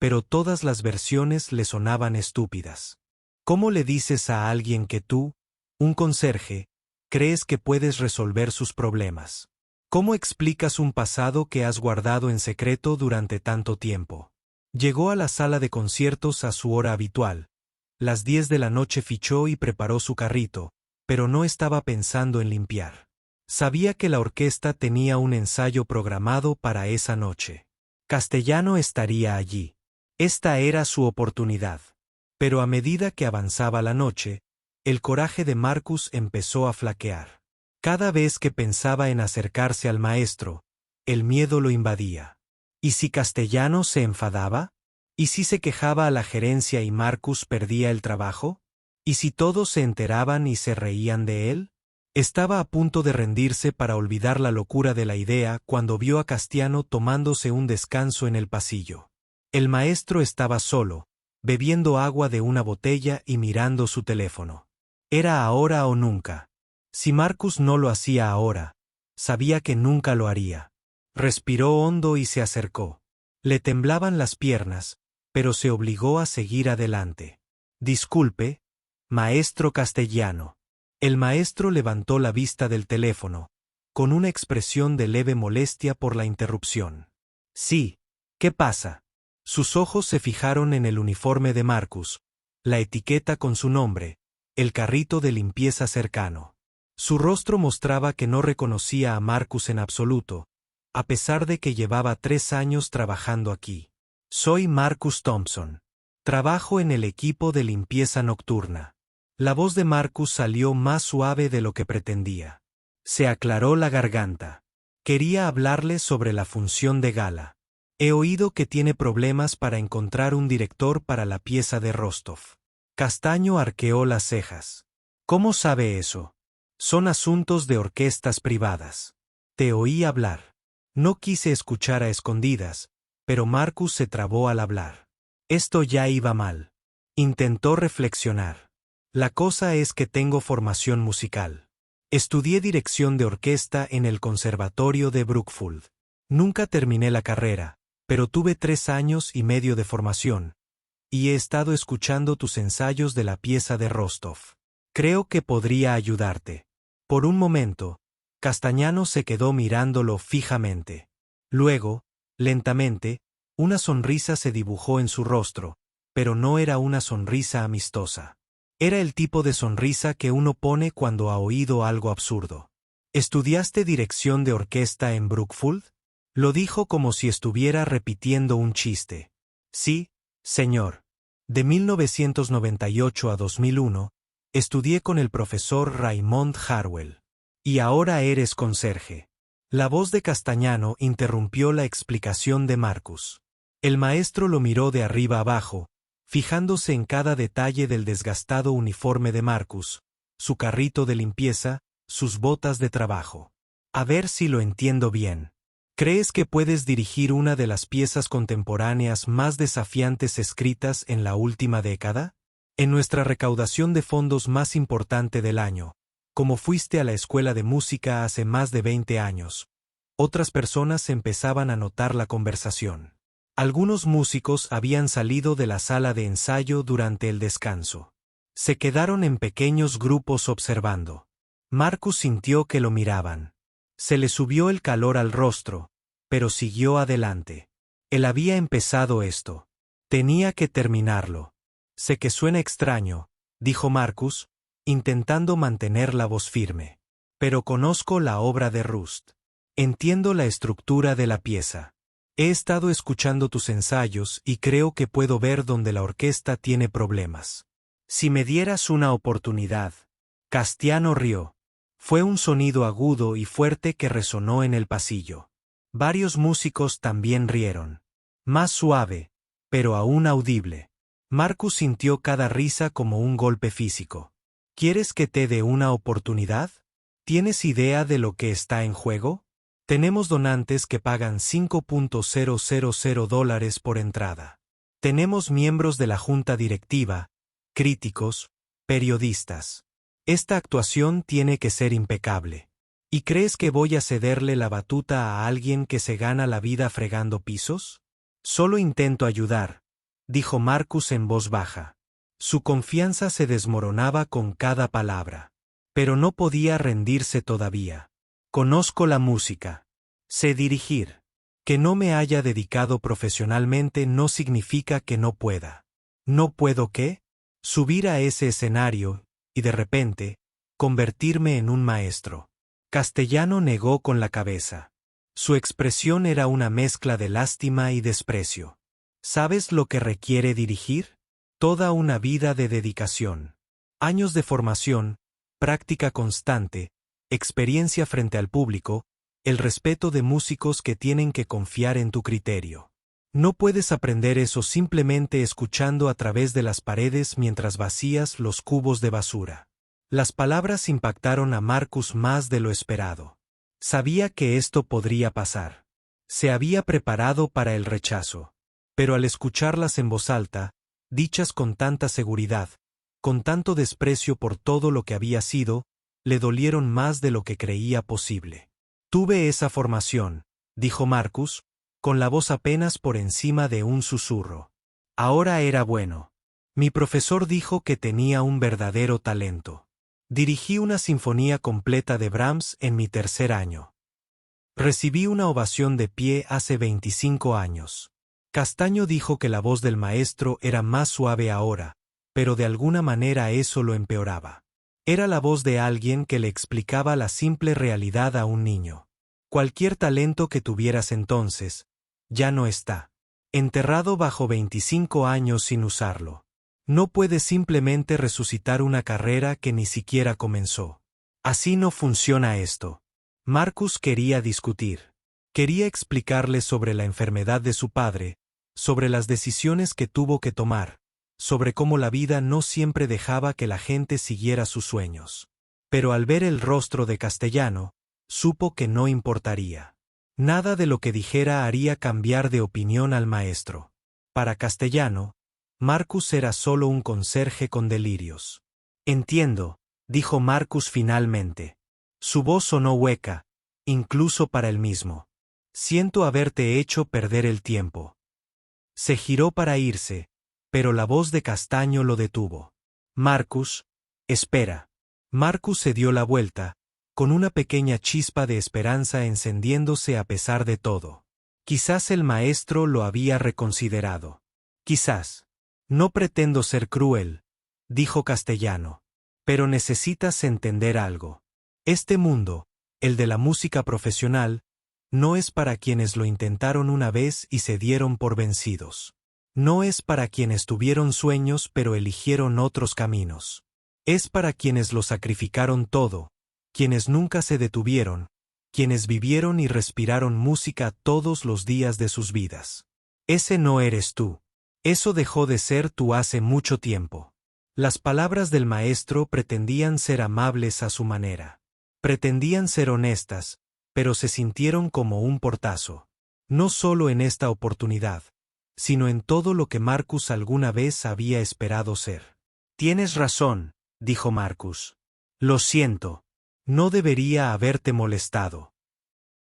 pero todas las versiones le sonaban estúpidas. ¿Cómo le dices a alguien que tú, un conserje, crees que puedes resolver sus problemas? ¿Cómo explicas un pasado que has guardado en secreto durante tanto tiempo? Llegó a la sala de conciertos a su hora habitual. Las 10 de la noche fichó y preparó su carrito, pero no estaba pensando en limpiar. Sabía que la orquesta tenía un ensayo programado para esa noche. Castellano estaría allí. Esta era su oportunidad. Pero a medida que avanzaba la noche, el coraje de Marcus empezó a flaquear. Cada vez que pensaba en acercarse al maestro, el miedo lo invadía. ¿Y si Castellano se enfadaba? ¿Y si se quejaba a la gerencia y Marcus perdía el trabajo? ¿Y si todos se enteraban y se reían de él? Estaba a punto de rendirse para olvidar la locura de la idea cuando vio a Castiano tomándose un descanso en el pasillo. El maestro estaba solo, bebiendo agua de una botella y mirando su teléfono. Era ahora o nunca. Si Marcus no lo hacía ahora, sabía que nunca lo haría. Respiró hondo y se acercó. Le temblaban las piernas, pero se obligó a seguir adelante. Disculpe, maestro Castellano. El maestro levantó la vista del teléfono, con una expresión de leve molestia por la interrupción. Sí, ¿qué pasa? Sus ojos se fijaron en el uniforme de Marcus, la etiqueta con su nombre, el carrito de limpieza cercano. Su rostro mostraba que no reconocía a Marcus en absoluto, a pesar de que llevaba 3 años trabajando aquí. Soy Marcus Thompson. Trabajo en el equipo de limpieza nocturna. La voz de Marcus salió más suave de lo que pretendía. Se aclaró la garganta. Quería hablarle sobre la función de gala. He oído que tiene problemas para encontrar un director para la pieza de Rostov. Castaño arqueó las cejas. ¿Cómo sabe eso? Son asuntos de orquestas privadas. Te oí hablar. No quise escuchar a escondidas, pero Marcus se trabó al hablar. Esto ya iba mal. Intentó reflexionar. La cosa es que tengo formación musical. Estudié dirección de orquesta en el Conservatorio de Brookfield. Nunca terminé la carrera, pero tuve 3 años y medio de formación, y he estado escuchando tus ensayos de la pieza de Rostov. Creo que podría ayudarte. Por un momento, Castañano se quedó mirándolo fijamente. Luego, lentamente, una sonrisa se dibujó en su rostro, pero no era una sonrisa amistosa. Era el tipo de sonrisa que uno pone cuando ha oído algo absurdo. ¿Estudiaste dirección de orquesta en Brookfield? Lo dijo como si estuviera repitiendo un chiste. Sí, señor. De 1998 a 2001, estudié con el profesor Raymond Harwell. Y ahora eres conserje. La voz de Castañano interrumpió la explicación de Marcus. El maestro lo miró de arriba abajo, fijándose en cada detalle del desgastado uniforme de Marcus, su carrito de limpieza, sus botas de trabajo. A ver si lo entiendo bien. ¿Crees que puedes dirigir una de las piezas contemporáneas más desafiantes escritas en la última década? En nuestra recaudación de fondos más importante del año, como fuiste a la escuela de música hace más de 20 años, otras personas empezaban a notar la conversación. Algunos músicos habían salido de la sala de ensayo durante el descanso. Se quedaron en pequeños grupos observando. Marcus sintió que lo miraban. Se le subió el calor al rostro, pero siguió adelante. Él había empezado esto. Tenía que terminarlo. Sé que suena extraño, dijo Marcus, intentando mantener la voz firme. Pero conozco la obra de Rust. Entiendo la estructura de la pieza. He estado escuchando tus ensayos y creo que puedo ver dónde la orquesta tiene problemas. Si me dieras una oportunidad. Castiano rió. Fue un sonido agudo y fuerte que resonó en el pasillo. Varios músicos también rieron. Más suave, pero aún audible. Marcus sintió cada risa como un golpe físico. ¿Quieres que te dé una oportunidad? ¿Tienes idea de lo que está en juego? Tenemos donantes que pagan $5,000 por entrada. Tenemos miembros de la junta directiva, críticos, periodistas. Esta actuación tiene que ser impecable. ¿Y crees que voy a cederle la batuta a alguien que se gana la vida fregando pisos? Solo intento ayudar, dijo Marcus en voz baja. Su confianza se desmoronaba con cada palabra. Pero no podía rendirse todavía. Conozco la música. Sé dirigir. Que no me haya dedicado profesionalmente no significa que no pueda. ¿No puedo qué? Subir a ese escenario, y de repente, convertirme en un maestro. Castellano negó con la cabeza. Su expresión era una mezcla de lástima y desprecio. ¿Sabes lo que requiere dirigir? Toda una vida de dedicación. Años de formación, práctica constante, experiencia frente al público, el respeto de músicos que tienen que confiar en tu criterio. No puedes aprender eso simplemente escuchando a través de las paredes mientras vacías los cubos de basura. Las palabras impactaron a Marcus más de lo esperado. Sabía que esto podría pasar. Se había preparado para el rechazo. Pero al escucharlas en voz alta, dichas con tanta seguridad, con tanto desprecio por todo lo que había sido, le dolieron más de lo que creía posible. Tuve esa formación, dijo Marcus, con la voz apenas por encima de un susurro. Ahora era bueno. Mi profesor dijo que tenía un verdadero talento. Dirigí una sinfonía completa de Brahms en mi 3er año. Recibí una ovación de pie hace 25 años. Castaño dijo que la voz del maestro era más suave ahora, pero de alguna manera eso lo empeoraba. Era la voz de alguien que le explicaba la simple realidad a un niño. Cualquier talento que tuvieras entonces, ya no está. Enterrado bajo 25 años sin usarlo. No puedes simplemente resucitar una carrera que ni siquiera comenzó. Así no funciona esto. Marcus quería discutir. Quería explicarle sobre la enfermedad de su padre, sobre las decisiones que tuvo que tomar, sobre cómo la vida no siempre dejaba que la gente siguiera sus sueños. Pero al ver el rostro de Castellano, supo que no importaría. Nada de lo que dijera haría cambiar de opinión al maestro. Para Castellano, Marcus era solo un conserje con delirios. Entiendo, dijo Marcus finalmente. Su voz sonó hueca, incluso para él mismo. Siento haberte hecho perder el tiempo. Se giró para irse, pero la voz de Castaño lo detuvo. Marcus, espera. Marcus se dio la vuelta, con una pequeña chispa de esperanza encendiéndose a pesar de todo. Quizás el maestro lo había reconsiderado. Quizás. No pretendo ser cruel, dijo Castellano. Pero necesitas entender algo. Este mundo, el de la música profesional, no es para quienes lo intentaron una vez y se dieron por vencidos. No es para quienes tuvieron sueños pero eligieron otros caminos. Es para quienes lo sacrificaron todo, quienes nunca se detuvieron, quienes vivieron y respiraron música todos los días de sus vidas. Ese no eres tú. Eso dejó de ser tú hace mucho tiempo. Las palabras del maestro pretendían ser amables a su manera. Pretendían ser honestas, pero se sintieron como un portazo. No solo en esta oportunidad, sino en todo lo que Marcus alguna vez había esperado ser. Tienes razón, dijo Marcus. Lo siento. No debería haberte molestado.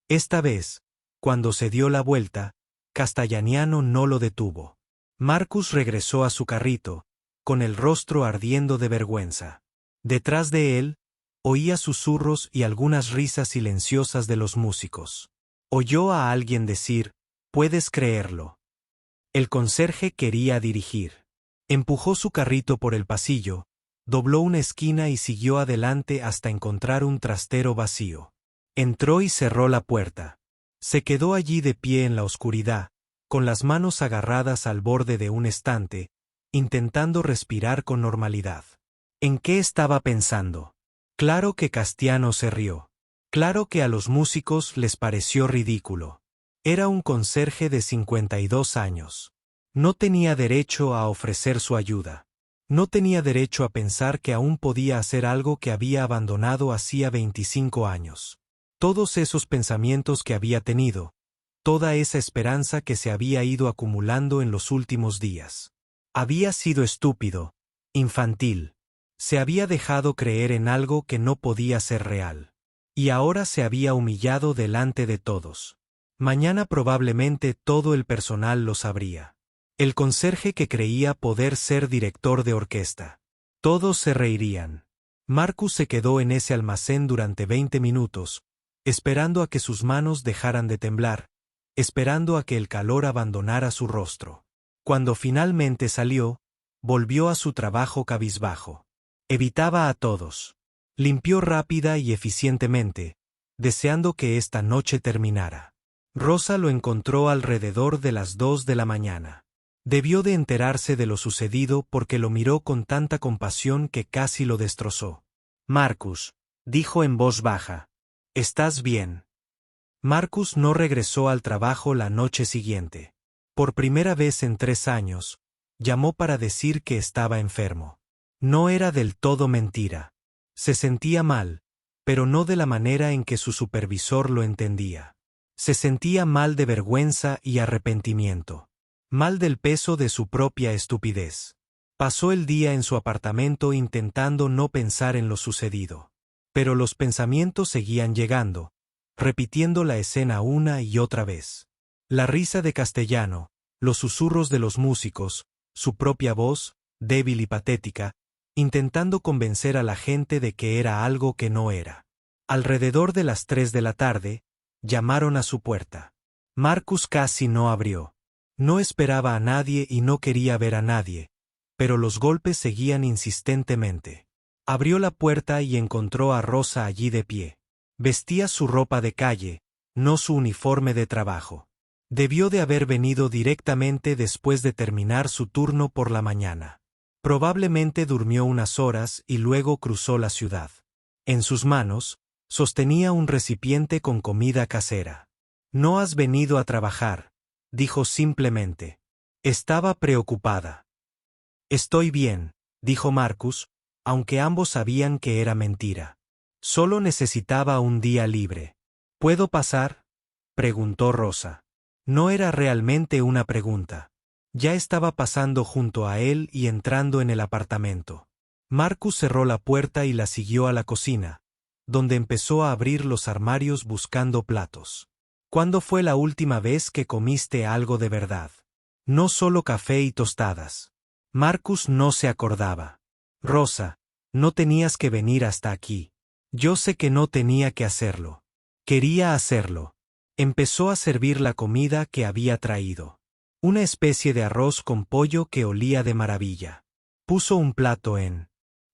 Esta vez, cuando se dio la vuelta, Castellaniano no lo detuvo. Marcus regresó a su carrito, con el rostro ardiendo de vergüenza. Detrás de él, oía susurros y algunas risas silenciosas de los músicos. Oyó a alguien decir, «Puedes creerlo». El conserje quería dirigir. Empujó su carrito por el pasillo, dobló una esquina y siguió adelante hasta encontrar un trastero vacío. Entró y cerró la puerta. Se quedó allí de pie en la oscuridad, con las manos agarradas al borde de un estante, intentando respirar con normalidad. ¿En qué estaba pensando? Claro que Castiano se rió. Claro que a los músicos les pareció ridículo. Era un conserje de 52 años. No tenía derecho a ofrecer su ayuda. No tenía derecho a pensar que aún podía hacer algo que había abandonado hacía 25 años. Todos esos pensamientos que había tenido, toda esa esperanza que se había ido acumulando en los últimos días. Había sido estúpido, infantil. Se había dejado creer en algo que no podía ser real. Y ahora se había humillado delante de todos. Mañana probablemente todo el personal lo sabría. El conserje que creía poder ser director de orquesta. Todos se reirían. Marcus se quedó en ese almacén durante 20 minutos, esperando a que sus manos dejaran de temblar, esperando a que el calor abandonara su rostro. Cuando finalmente salió, volvió a su trabajo cabizbajo. Evitaba a todos. Limpió rápida y eficientemente, deseando que esta noche terminara. Rosa lo encontró alrededor de las 2 de la mañana. Debió de enterarse de lo sucedido porque lo miró con tanta compasión que casi lo destrozó. Marcus, dijo en voz baja, ¿estás bien? Marcus no regresó al trabajo la noche siguiente. Por primera vez en 3 años, llamó para decir que estaba enfermo. No era del todo mentira. Se sentía mal, pero no de la manera en que su supervisor lo entendía. Se sentía mal de vergüenza y arrepentimiento. Mal del peso de su propia estupidez. Pasó el día en su apartamento intentando no pensar en lo sucedido. Pero los pensamientos seguían llegando, repitiendo la escena una y otra vez. La risa de Castellano, los susurros de los músicos, su propia voz, débil y patética, intentando convencer a la gente de que era algo que no era. Alrededor de las 3 de la tarde, llamaron a su puerta. Marcus casi no abrió. No esperaba a nadie y no quería ver a nadie, pero los golpes seguían insistentemente. Abrió la puerta y encontró a Rosa allí de pie. Vestía su ropa de calle, no su uniforme de trabajo. Debió de haber venido directamente después de terminar su turno por la mañana. Probablemente durmió unas horas y luego cruzó la ciudad. En sus manos, sostenía un recipiente con comida casera. «No has venido a trabajar», dijo simplemente. Estaba preocupada. «Estoy bien», dijo Marcus, aunque ambos sabían que era mentira. Solo necesitaba un día libre. «¿Puedo pasar?», preguntó Rosa. No era realmente una pregunta. Ya estaba pasando junto a él y entrando en el apartamento. Marcus cerró la puerta y la siguió a la cocina, donde empezó a abrir los armarios buscando platos. «¿Cuándo fue la última vez que comiste algo de verdad? No solo café y tostadas». Marcus no se acordaba. «Rosa, no tenías que venir hasta aquí. Yo sé que no tenía que hacerlo. Quería hacerlo». Empezó a servir la comida que había traído. Una especie de arroz con pollo que olía de maravilla. Puso un plato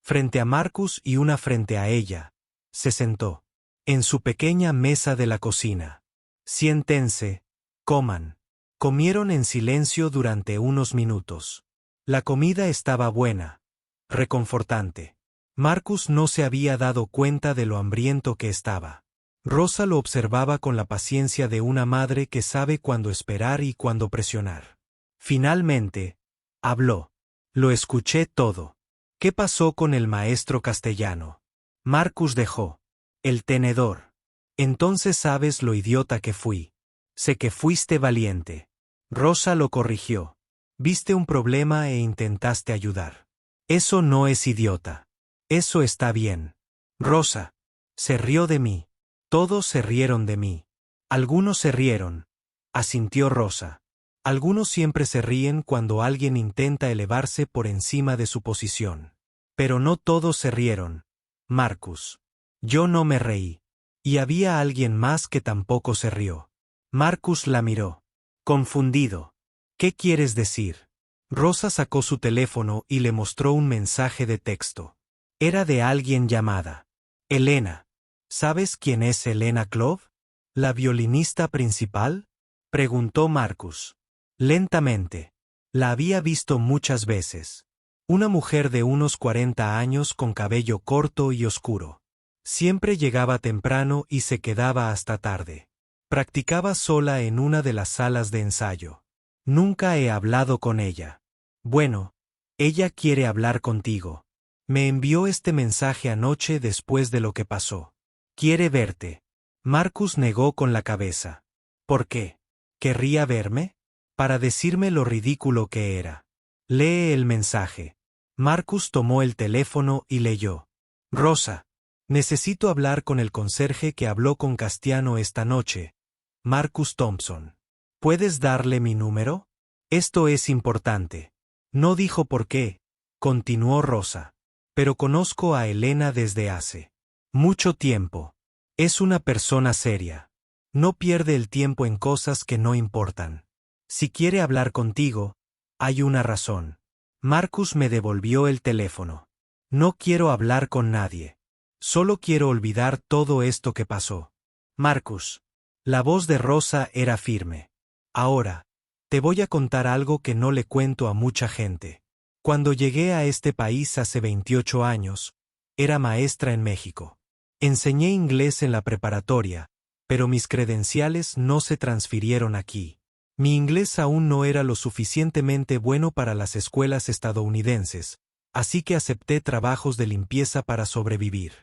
frente a Marcus y una frente a ella. Se sentó en su pequeña mesa de la cocina. «Siéntense, coman». Comieron en silencio durante unos minutos. La comida estaba buena, reconfortante. Marcus no se había dado cuenta de lo hambriento que estaba. Rosa lo observaba con la paciencia de una madre que sabe cuándo esperar y cuándo presionar. Finalmente, habló. «Lo escuché todo. ¿Qué pasó con el maestro castellano?» Marcus dejó el tenedor. «Entonces sabes lo idiota que fui. Sé que fuiste valiente». Rosa lo corrigió. «Viste un problema e intentaste ayudar. Eso no es idiota. Eso está bien». Rosa se rió de mí. Todos se rieron de mí. Algunos se rieron, asintió Rosa. Algunos siempre se ríen cuando alguien intenta elevarse por encima de su posición. Pero no todos se rieron, Marcus. Yo no me reí. Y había alguien más que tampoco se rió. Marcus la miró, confundido. «¿Qué quieres decir?». Rosa sacó su teléfono y le mostró un mensaje de texto. Era de alguien llamada Elena. «¿Sabes quién es Elena Clove? ¿La violinista principal?», preguntó Marcus. Lentamente. La había visto muchas veces. Una mujer de unos 40 años con cabello corto y oscuro. Siempre llegaba temprano y se quedaba hasta tarde. Practicaba sola en una de las salas de ensayo. «Nunca he hablado con ella». «Bueno, ella quiere hablar contigo. Me envió este mensaje anoche después de lo que pasó. Quiere verte». Marcus negó con la cabeza. «¿Por qué? ¿Querría verme?». «Para decirme lo ridículo que era». «Lee el mensaje». Marcus tomó el teléfono y leyó. «Rosa, necesito hablar con el conserje que habló con Castiano esta noche. Marcus Thompson. ¿Puedes darle mi número? Esto es importante». No dijo por qué, continuó Rosa. «Pero conozco a Elena desde hace mucho tiempo. Es una persona seria. No pierde el tiempo en cosas que no importan. Si quiere hablar contigo, hay una razón». Marcus me devolvió el teléfono. «No quiero hablar con nadie. Solo quiero olvidar todo esto que pasó». «Marcus». La voz de Rosa era firme. «Ahora, te voy a contar algo que no le cuento a mucha gente. Cuando llegué a este país hace 28 años, era maestra en México. Enseñé inglés en la preparatoria, pero mis credenciales no se transfirieron aquí. Mi inglés aún no era lo suficientemente bueno para las escuelas estadounidenses, así que acepté trabajos de limpieza para sobrevivir.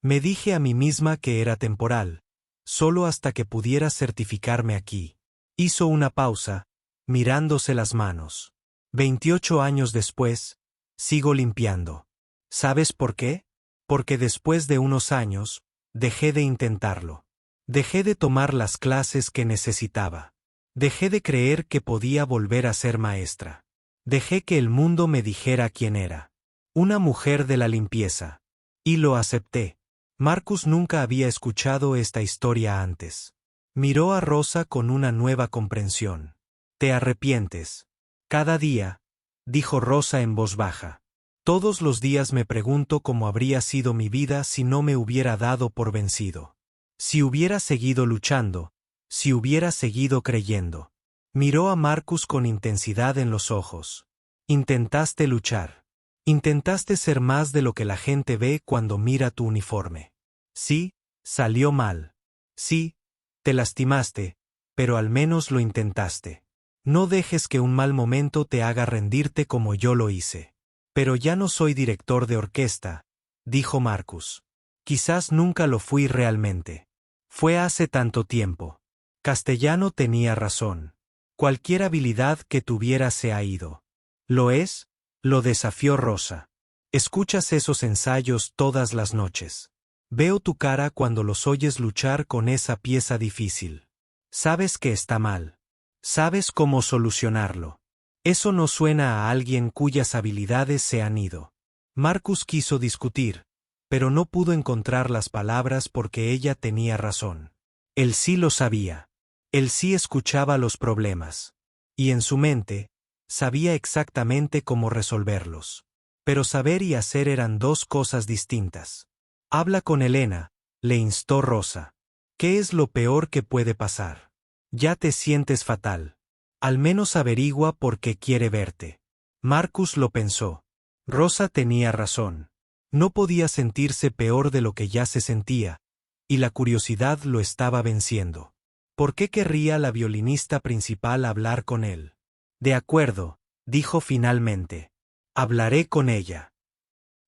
Me dije a mí misma que era temporal, solo hasta que pudiera certificarme aquí». Hizo una pausa, mirándose las manos. «28 años después, sigo limpiando. ¿Sabes por qué? Porque después de unos años, dejé de intentarlo. Dejé de tomar las clases que necesitaba. Dejé de creer que podía volver a ser maestra. Dejé que el mundo me dijera quién era. Una mujer de la limpieza. Y lo acepté». Marcus nunca había escuchado esta historia antes. Miró a Rosa con una nueva comprensión. Te arrepientes. Cada día, dijo Rosa en voz baja. Todos los días me pregunto cómo habría sido mi vida si no me hubiera dado por vencido. Si hubiera seguido luchando, si hubiera seguido creyendo. Miró a Marcus con intensidad en los ojos. Intentaste luchar. Intentaste ser más de lo que la gente ve cuando mira tu uniforme. Sí, salió mal. Sí, te lastimaste, pero al menos lo intentaste. No dejes que un mal momento te haga rendirte como yo lo hice. Pero ya no soy director de orquesta, dijo Marcus. Quizás nunca lo fui realmente. Fue hace tanto tiempo. Castellano tenía razón. Cualquier habilidad que tuviera se ha ido. ¿Lo es? Lo desafió Rosa. Escuchas esos ensayos todas las noches. Veo tu cara cuando los oyes luchar con esa pieza difícil. Sabes que está mal. Sabes cómo solucionarlo. Eso no suena a alguien cuyas habilidades se han ido. Marcus quiso discutir, pero no pudo encontrar las palabras porque ella tenía razón. Él sí lo sabía. Él sí escuchaba los problemas. Y en su mente, sabía exactamente cómo resolverlos. Pero saber y hacer eran dos cosas distintas. Habla con Elena, le instó Rosa. ¿Qué es lo peor que puede pasar? Ya te sientes fatal. Al menos averigua por qué quiere verte. Marcus lo pensó. Rosa tenía razón. No podía sentirse peor de lo que ya se sentía, y la curiosidad lo estaba venciendo. ¿Por qué querría la violinista principal hablar con él? De acuerdo, dijo finalmente. Hablaré con ella.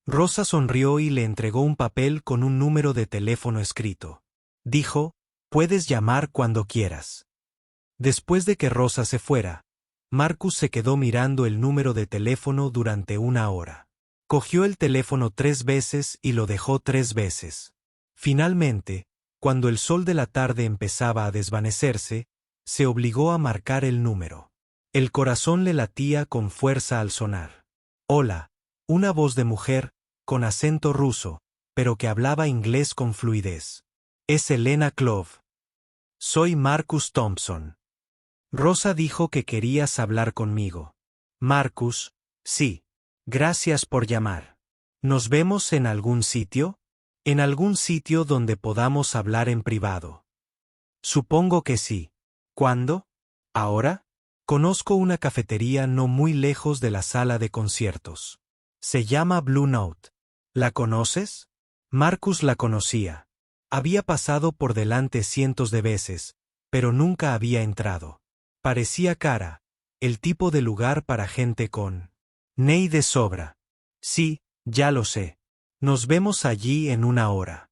Rosa sonrió y le entregó un papel con un número de teléfono escrito. Dijo, puedes llamar cuando quieras. Después de que Rosa se fuera, Marcus se quedó mirando el número de teléfono durante 1 hora. Cogió el teléfono 3 veces y lo dejó 3 veces. Finalmente, cuando el sol de la tarde empezaba a desvanecerse, se obligó a marcar el número. El corazón le latía con fuerza al sonar. Hola, una voz de mujer, con acento ruso, pero que hablaba inglés con fluidez. Es Elena Clove. Soy Marcus Thompson. Rosa dijo que querías hablar conmigo. Marcus, sí. Gracias por llamar. ¿Nos vemos en algún sitio? En algún sitio donde podamos hablar en privado. Supongo que sí. ¿Cuándo? ¿Ahora? Conozco una cafetería no muy lejos de la sala de conciertos. Se llama Blue Note. ¿La conoces? Marcus la conocía. Había pasado por delante cientos de veces, pero nunca había entrado. Parecía cara, el tipo de lugar para gente con ney de sobra. Sí, ya lo sé. Nos vemos allí en 1 hora.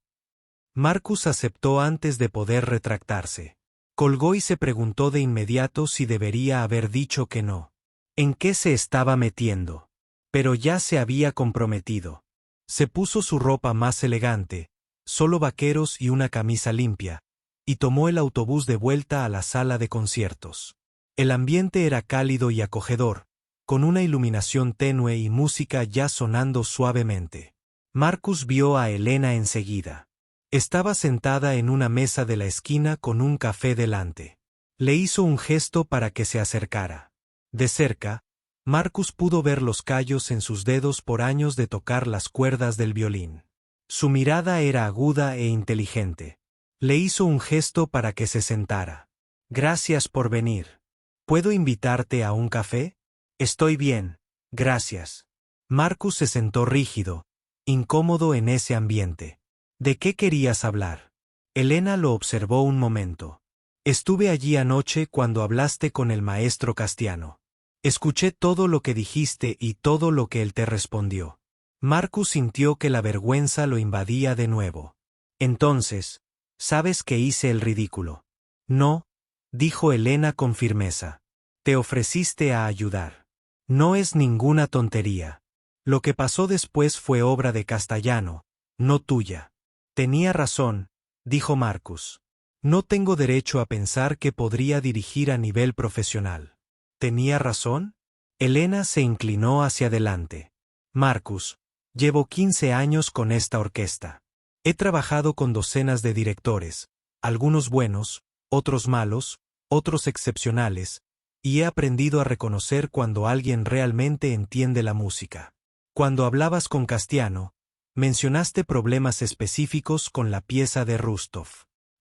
Marcus aceptó antes de poder retractarse. Colgó y se preguntó de inmediato si debería haber dicho que no. ¿En qué se estaba metiendo? Pero ya se había comprometido. Se puso su ropa más elegante, solo vaqueros y una camisa limpia, y tomó el autobús de vuelta a la sala de conciertos. El ambiente era cálido y acogedor, con una iluminación tenue y música ya sonando suavemente. Marcus vio a Elena enseguida. Estaba sentada en una mesa de la esquina con un café delante. Le hizo un gesto para que se acercara. De cerca, Marcus pudo ver los callos en sus dedos por años de tocar las cuerdas del violín. Su mirada era aguda e inteligente. Le hizo un gesto para que se sentara. Gracias por venir. ¿Puedo invitarte a un café? Estoy bien, gracias. Marcus se sentó rígido, incómodo en ese ambiente. ¿De qué querías hablar? Elena lo observó un momento. Estuve allí anoche cuando hablaste con el maestro Castiano. Escuché todo lo que dijiste y todo lo que él te respondió. Marcus sintió que la vergüenza lo invadía de nuevo. Entonces, ¿sabes que hice el ridículo? No, dijo Elena con firmeza. Te ofreciste a ayudar. No es ninguna tontería. Lo que pasó después fue obra de Castellano, no tuya. Tenía razón, dijo Marcus. No tengo derecho a pensar que podría dirigir a nivel profesional. ¿Tenía razón? Elena se inclinó hacia adelante. Marcus, llevo 15 años con esta orquesta. He trabajado con docenas de directores, algunos buenos, otros malos, otros excepcionales, y he aprendido a reconocer cuando alguien realmente entiende la música. Cuando hablabas con Castiano, mencionaste problemas específicos con la pieza de Rostov.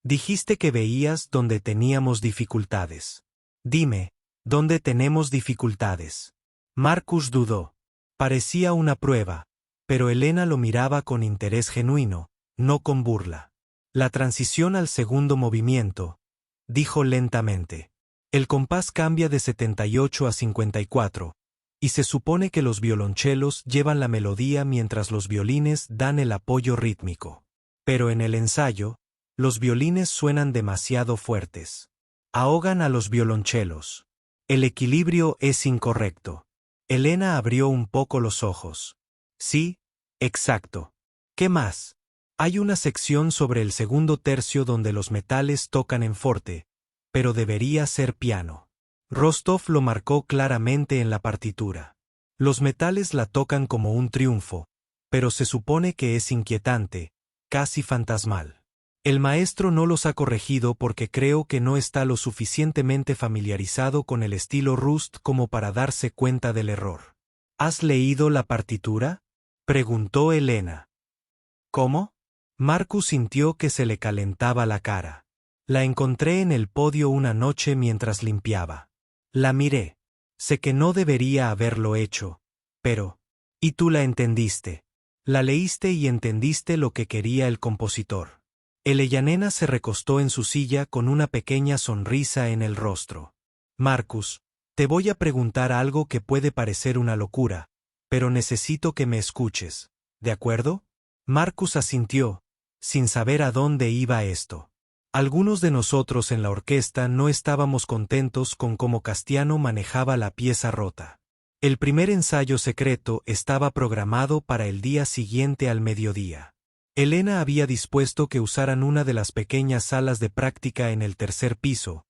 Dijiste que veías donde teníamos dificultades. Dime, ¿dónde tenemos dificultades? Marcus dudó. Parecía una prueba, pero Elena lo miraba con interés genuino, no con burla. La transición al segundo movimiento, dijo lentamente. El compás cambia de 78 a 54, y se supone que los violonchelos llevan la melodía mientras los violines dan el apoyo rítmico. Pero en el ensayo, los violines suenan demasiado fuertes. Ahogan a los violonchelos. El equilibrio es incorrecto. Elena abrió un poco los ojos. Sí, exacto. ¿Qué más? Hay una sección sobre el segundo tercio donde los metales tocan en forte, pero debería ser piano. Rostov lo marcó claramente en la partitura. Los metales la tocan como un triunfo, pero se supone que es inquietante, casi fantasmal. El maestro no los ha corregido porque creo que no está lo suficientemente familiarizado con el estilo Rust como para darse cuenta del error. ¿Has leído la partitura?, preguntó Elena. ¿Cómo? Marcus sintió que se le calentaba la cara. La encontré en el podio una noche mientras limpiaba. La miré. Sé que no debería haberlo hecho, pero... ¿Y tú la entendiste? La leíste y entendiste lo que quería el compositor. Eleyanena se recostó en su silla con una pequeña sonrisa en el rostro. Marcus, te voy a preguntar algo que puede parecer una locura, pero necesito que me escuches, ¿de acuerdo? Marcus asintió, sin saber a dónde iba esto. Algunos de nosotros en la orquesta no estábamos contentos con cómo Castiano manejaba la pieza rota. El primer ensayo secreto estaba programado para el día siguiente al mediodía. Elena había dispuesto que usaran una de las pequeñas salas de práctica en el tercer piso,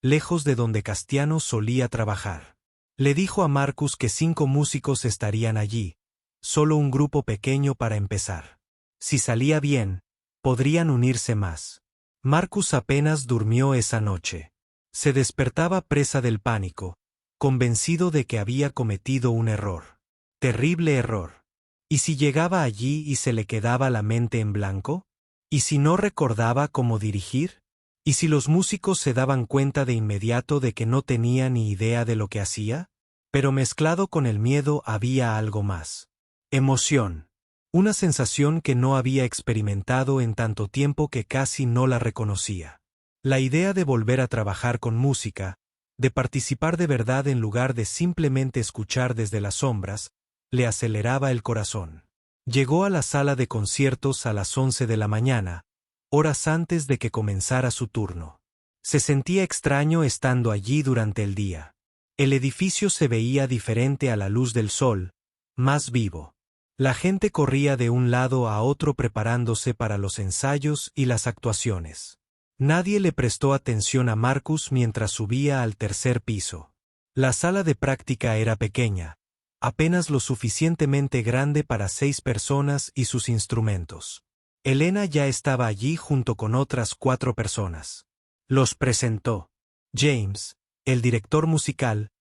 lejos de donde Castiano solía trabajar. Le dijo a Marcus que 5 músicos estarían allí, solo un grupo pequeño para empezar. Si salía bien, podrían unirse más. Marcus apenas durmió esa noche. Se despertaba presa del pánico, convencido de que había cometido un error. Terrible error. ¿Y si llegaba allí y se le quedaba la mente en blanco? ¿Y si no recordaba cómo dirigir? ¿Y si los músicos se daban cuenta de inmediato de que no tenía ni idea de lo que hacía? Pero mezclado con el miedo había algo más. Emoción. Una sensación que no había experimentado en tanto tiempo que casi no la reconocía. La idea de volver a trabajar con música, de participar de verdad en lugar de simplemente escuchar desde las sombras, le aceleraba el corazón. Llegó a la sala de conciertos a las 11 de la mañana, horas antes de que comenzara su turno. Se sentía extraño estando allí durante el día. El edificio se veía diferente a la luz del sol, más vivo. La gente corría de un lado a otro preparándose para los ensayos y las actuaciones. Nadie le prestó atención a Marcus mientras subía al tercer piso. La sala de práctica era pequeña, apenas lo suficientemente grande para 6 personas y sus instrumentos. Elena ya estaba allí junto con otras 4 personas. Los presentó. James, el director musical,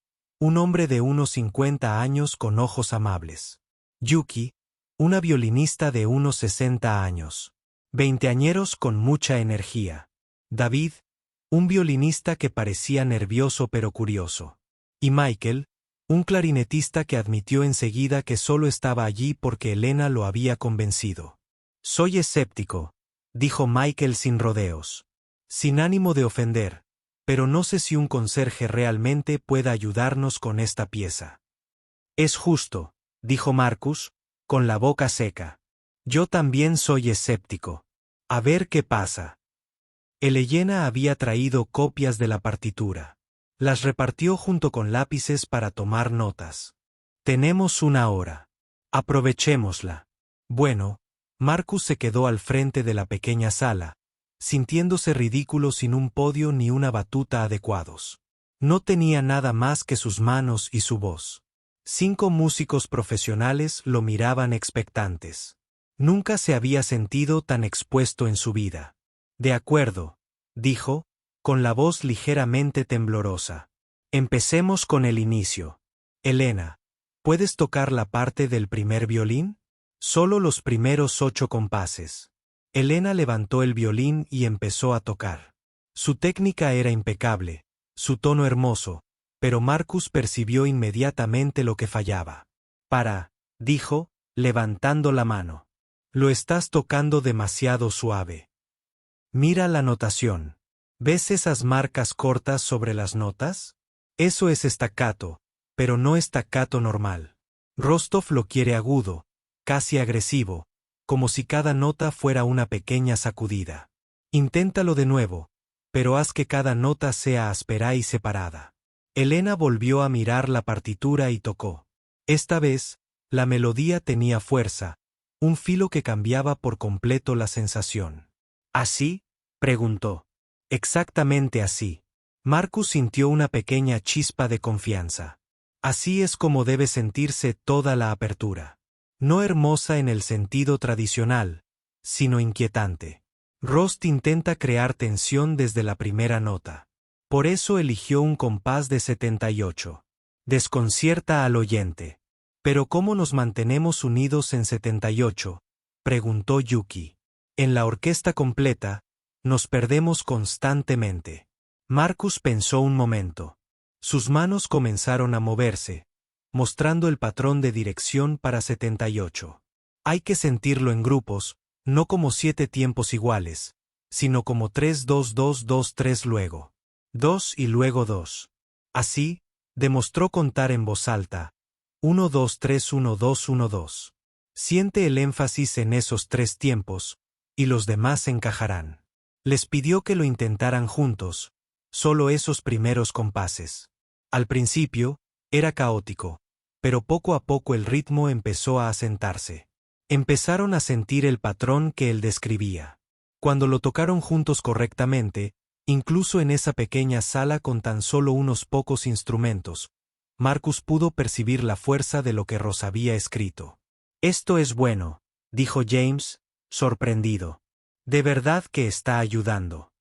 un hombre de unos 50 años con ojos amables. Yuki, una violinista de unos 60 años. Veinteañeros con mucha energía. David, un violinista que parecía nervioso pero curioso. Y Michael, un clarinetista que admitió enseguida que solo estaba allí porque Elena lo había convencido. Soy escéptico, dijo Michael sin rodeos. Sin ánimo de ofender, pero no sé si un conserje realmente pueda ayudarnos con esta pieza. Es justo, dijo Marcus, con la boca seca. Yo también soy escéptico. A ver qué pasa. Elena había traído copias de la partitura. Las repartió junto con lápices para tomar notas. Tenemos 1 hora. Aprovechémosla. Bueno, Marcus se quedó al frente de la pequeña sala, sintiéndose ridículo sin un podio ni una batuta adecuados. No tenía nada más que sus manos y su voz. 5 músicos profesionales lo miraban expectantes. Nunca se había sentido tan expuesto en su vida. De acuerdo, dijo, con la voz ligeramente temblorosa. Empecemos con el inicio. Elena, ¿puedes tocar la parte del primer violín? Solo los primeros 8 compases. Elena levantó el violín y empezó a tocar. Su técnica era impecable, su tono hermoso, pero Marcus percibió inmediatamente lo que fallaba. Dijo, levantando la mano. Lo estás tocando demasiado suave. Mira la notación. ¿Ves esas marcas cortas sobre las notas? Eso es staccato, pero no staccato normal. Rostov lo quiere agudo, casi agresivo, como si cada nota fuera una pequeña sacudida. Inténtalo de nuevo, pero haz que cada nota sea áspera y separada. Elena volvió a mirar la partitura y tocó. Esta vez, la melodía tenía fuerza, un filo que cambiaba por completo la sensación. ¿Así? Preguntó. Exactamente así. Marcus sintió una pequeña chispa de confianza. Así es como debe sentirse toda la apertura. No hermosa en el sentido tradicional, sino inquietante. Rost intenta crear tensión desde la primera nota. Por eso eligió un compás de 78. Desconcierta al oyente. ¿Pero cómo nos mantenemos unidos en 78? Preguntó Yuki. En la orquesta completa, nos perdemos constantemente. Marcus pensó un momento. Sus manos comenzaron a moverse, mostrando el patrón de dirección para 78. Hay que sentirlo en grupos, no como 7 tiempos iguales, sino como 3-2-2-2-3 luego. 2 y luego 2. Así, demostró contar en voz alta. 1-2-3-1-2-1-2. Siente el énfasis en esos 3 tiempos, y los demás encajarán. Les pidió que lo intentaran juntos, solo esos primeros compases. Al principio, era caótico, pero poco a poco el ritmo empezó a asentarse. Empezaron a sentir el patrón que él describía. Cuando lo tocaron juntos correctamente, incluso en esa pequeña sala con tan solo unos pocos instrumentos, Marcus pudo percibir la fuerza de lo que Ross había escrito. Esto es bueno, dijo James, sorprendido. De verdad que está ayudando.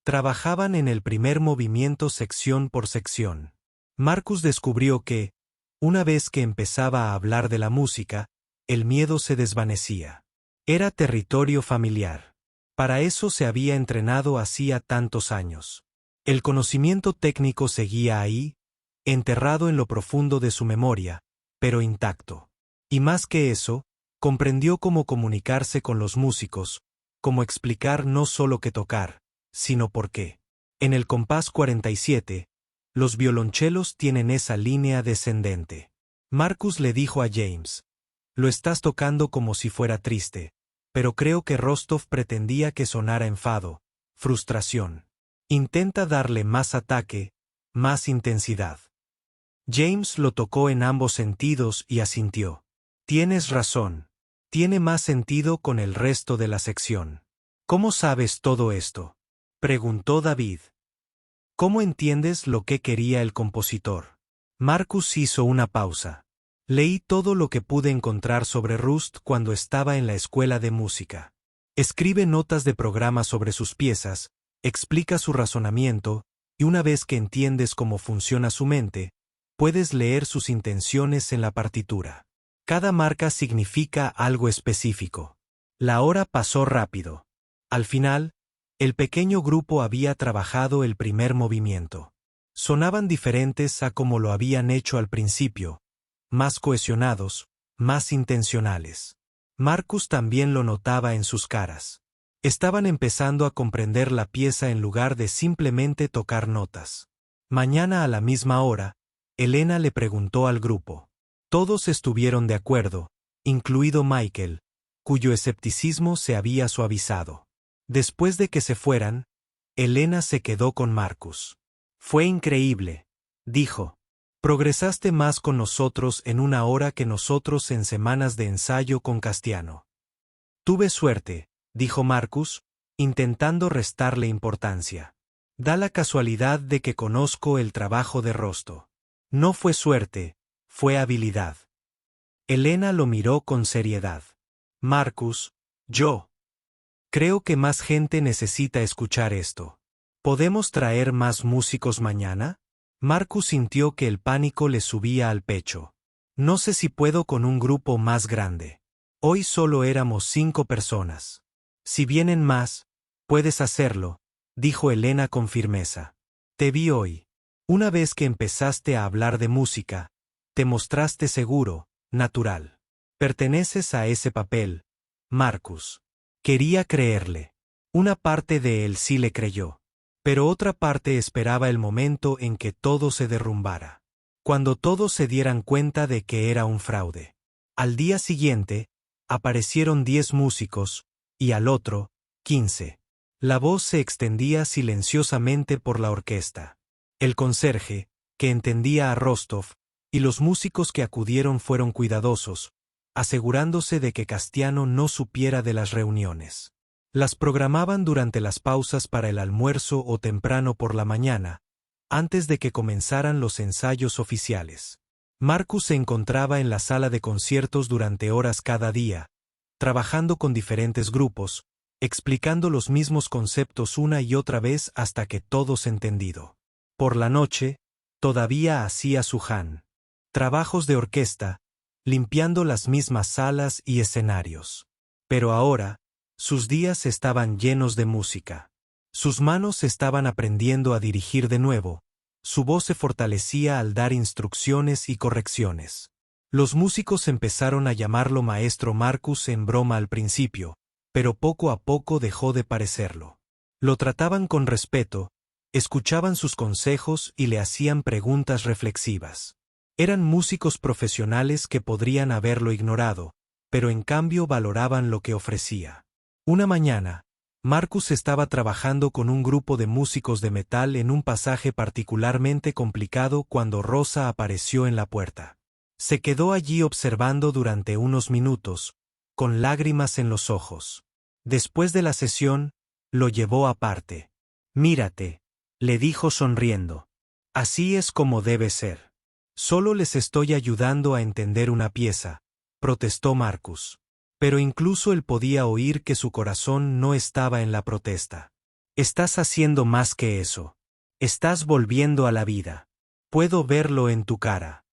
Trabajaban en el primer movimiento sección por sección. Marcus descubrió que, una vez que empezaba a hablar de la música, el miedo se desvanecía. Era territorio familiar. Para eso se había entrenado hacía tantos años. El conocimiento técnico seguía ahí, enterrado en lo profundo de su memoria, pero intacto. Y más que eso, comprendió cómo comunicarse con los músicos, cómo explicar no solo qué tocar, sino por qué. En el compás 47, los violonchelos tienen esa línea descendente. Marcus le dijo a James, lo estás tocando como si fuera triste, pero creo que Rostov pretendía que sonara enfado, frustración. Intenta darle más ataque, más intensidad. James lo tocó en ambos sentidos y asintió. Tienes razón. Tiene más sentido con el resto de la sección. ¿Cómo sabes todo esto? Preguntó David. ¿Cómo entiendes lo que quería el compositor? Marcus hizo una pausa. Leí todo lo que pude encontrar sobre Rust cuando estaba en la escuela de música. Escribe notas de programa sobre sus piezas, explica su razonamiento, y una vez que entiendes cómo funciona su mente, puedes leer sus intenciones en la partitura. Cada marca significa algo específico. La hora pasó rápido. Al final, el pequeño grupo había trabajado el primer movimiento. Sonaban diferentes a como lo habían hecho al principio, más cohesionados, más intencionales. Marcus también lo notaba en sus caras. Estaban empezando a comprender la pieza en lugar de simplemente tocar notas. Mañana a la misma hora, Elena le preguntó al grupo. Todos estuvieron de acuerdo, incluido Michael, cuyo escepticismo se había suavizado. Después de que se fueran, Elena se quedó con Marcus. Fue increíble, dijo. Progresaste más con nosotros en una hora que nosotros en semanas de ensayo con Castiano. Tuve suerte, dijo Marcus, intentando restarle importancia. Da la casualidad de que conozco el trabajo de Rosto. No fue suerte, fue habilidad. Elena lo miró con seriedad. Marcus, yo. Creo que más gente necesita escuchar esto. ¿Podemos traer más músicos mañana? Marcus sintió que el pánico le subía al pecho. No sé si puedo con un grupo más grande. Hoy solo éramos 5 personas. Si vienen más, puedes hacerlo, dijo Elena con firmeza. Te vi hoy. Una vez que empezaste a hablar de música, te mostraste seguro, natural. Perteneces a ese papel, Marcus. Quería creerle. Una parte de él sí le creyó. Pero otra parte esperaba el momento en que todo se derrumbara. Cuando todos se dieran cuenta de que era un fraude. Al día siguiente, aparecieron 10 músicos, y al otro, 15. La voz se extendía silenciosamente por la orquesta. El conserje, que entendía a Rostov, y los músicos que acudieron fueron cuidadosos, asegurándose de que Castiano no supiera de las reuniones. Las programaban durante las pausas para el almuerzo o temprano por la mañana, antes de que comenzaran los ensayos oficiales. Marcus se encontraba en la sala de conciertos durante horas cada día, trabajando con diferentes grupos, explicando los mismos conceptos una y otra vez hasta que todos entendido. Por la noche, todavía hacía su trabajos de orquesta, limpiando las mismas salas y escenarios. Pero ahora, sus días estaban llenos de música. Sus manos estaban aprendiendo a dirigir de nuevo, su voz se fortalecía al dar instrucciones y correcciones. Los músicos empezaron a llamarlo Maestro Marcus en broma al principio, pero poco a poco dejó de parecerlo. Lo trataban con respeto, escuchaban sus consejos y le hacían preguntas reflexivas. Eran músicos profesionales que podrían haberlo ignorado, pero en cambio valoraban lo que ofrecía. Una mañana, Marcus estaba trabajando con un grupo de músicos de metal en un pasaje particularmente complicado cuando Rosa apareció en la puerta. Se quedó allí observando durante unos minutos, con lágrimas en los ojos. Después de la sesión, lo llevó aparte. «Mírate», le dijo sonriendo. «Así es como debe ser». «Solo les estoy ayudando a entender una pieza», protestó Marcus. Pero incluso él podía oír que su corazón no estaba en la protesta. «Estás haciendo más que eso. Estás volviendo a la vida. Puedo verlo en tu cara».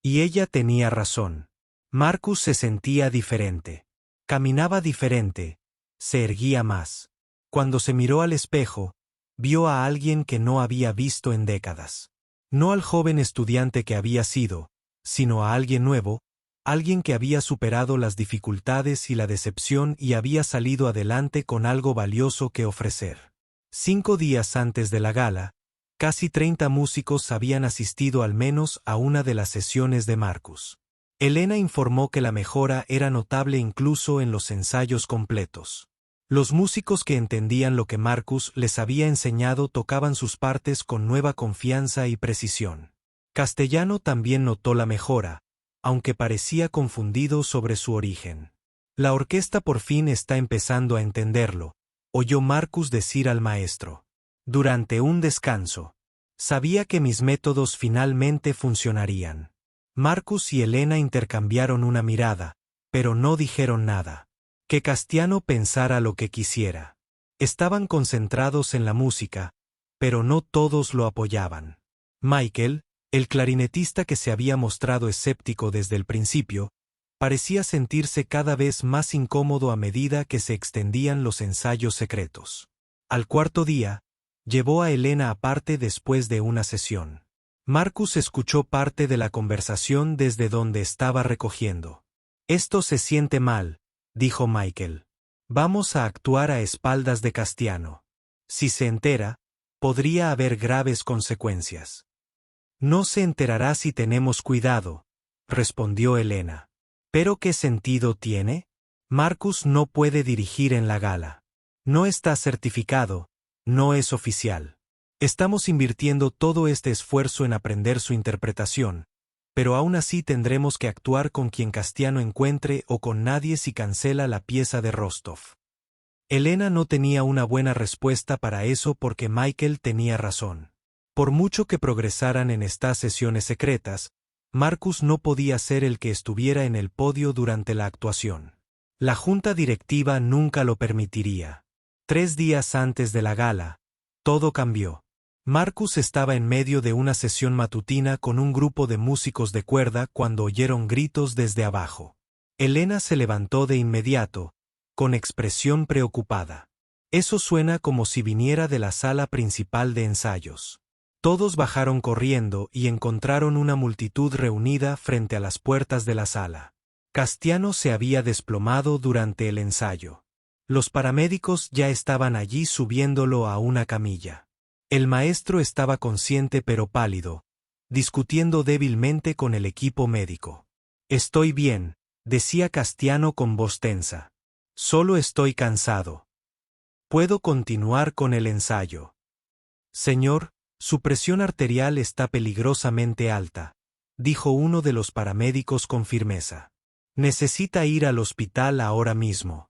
Y ella tenía razón. Marcus se sentía diferente. Caminaba diferente. Se erguía más. Cuando se miró al espejo, vio a alguien que no había visto en décadas. No al joven estudiante que había sido, sino a alguien nuevo, alguien que había superado las dificultades y la decepción y había salido adelante con algo valioso que ofrecer. 5 días antes de la gala, casi 30 músicos habían asistido al menos a una de las sesiones de Marcus. Elena informó que la mejora era notable incluso en los ensayos completos. Los músicos que entendían lo que Marcus les había enseñado tocaban sus partes con nueva confianza y precisión. Castellano también notó la mejora, aunque parecía confundido sobre su origen. «La orquesta por fin está empezando a entenderlo», oyó Marcus decir al maestro. Durante un descanso. «Sabía que mis métodos finalmente funcionarían». Marcus y Elena intercambiaron una mirada, pero no dijeron nada. Que Castiano pensara lo que quisiera. Estaban concentrados en la música, pero no todos lo apoyaban. Michael, el clarinetista que se había mostrado escéptico desde el principio, parecía sentirse cada vez más incómodo a medida que se extendían los ensayos secretos. Al cuarto día, llevó a Elena aparte después de una sesión. Marcus escuchó parte de la conversación desde donde estaba recogiendo. «Esto se siente mal», dijo Michael. «Vamos a actuar a espaldas de Castiano. Si se entera, podría haber graves consecuencias». «No se enterará si tenemos cuidado», respondió Elena. «¿Pero qué sentido tiene? Marcus no puede dirigir en la gala. No está certificado, no es oficial. Estamos invirtiendo todo este esfuerzo en aprender su interpretación, pero aún así tendremos que actuar con quien Castiano encuentre o con nadie si cancela la pieza de Rostov». Elena no tenía una buena respuesta para eso porque Michael tenía razón. Por mucho que progresaran en estas sesiones secretas, Marcus no podía ser el que estuviera en el podio durante la actuación. La junta directiva nunca lo permitiría. 3 días antes de la gala, todo cambió. Marcus estaba en medio de una sesión matutina con un grupo de músicos de cuerda cuando oyeron gritos desde abajo. Elena se levantó de inmediato, con expresión preocupada. Eso suena como si viniera de la sala principal de ensayos. Todos bajaron corriendo y encontraron una multitud reunida frente a las puertas de la sala. Castiano se había desplomado durante el ensayo. Los paramédicos ya estaban allí subiéndolo a una camilla. El maestro estaba consciente pero pálido, discutiendo débilmente con el equipo médico. «Estoy bien», decía Castiano con voz tensa. «Solo estoy cansado. Puedo continuar con el ensayo». «Señor, su presión arterial está peligrosamente alta», dijo uno de los paramédicos con firmeza. «Necesita ir al hospital ahora mismo».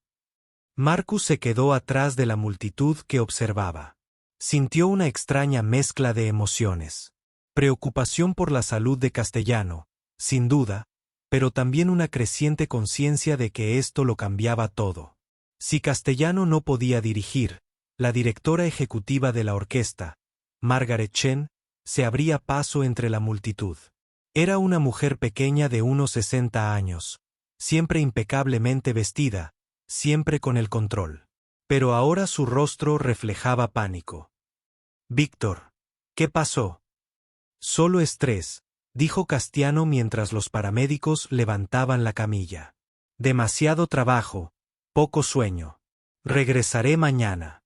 Marcus se quedó atrás de la multitud que observaba. Sintió una extraña mezcla de emociones. Preocupación por la salud de Castellano, sin duda, pero también una creciente conciencia de que esto lo cambiaba todo. Si Castellano no podía dirigir, la directora ejecutiva de la orquesta, Margaret Chen, se abría paso entre la multitud. Era una mujer pequeña de unos 60 años, siempre impecablemente vestida, siempre con el control. Pero ahora su rostro reflejaba pánico. «Víctor, ¿qué pasó?» «Solo estrés», dijo Castiano mientras los paramédicos levantaban la camilla. «Demasiado trabajo, poco sueño. Regresaré mañana».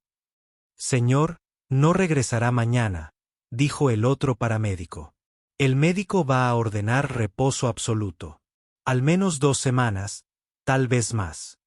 «Señor, no regresará mañana», dijo el otro paramédico. «El médico va a ordenar reposo absoluto. Al menos 2 semanas, tal vez más».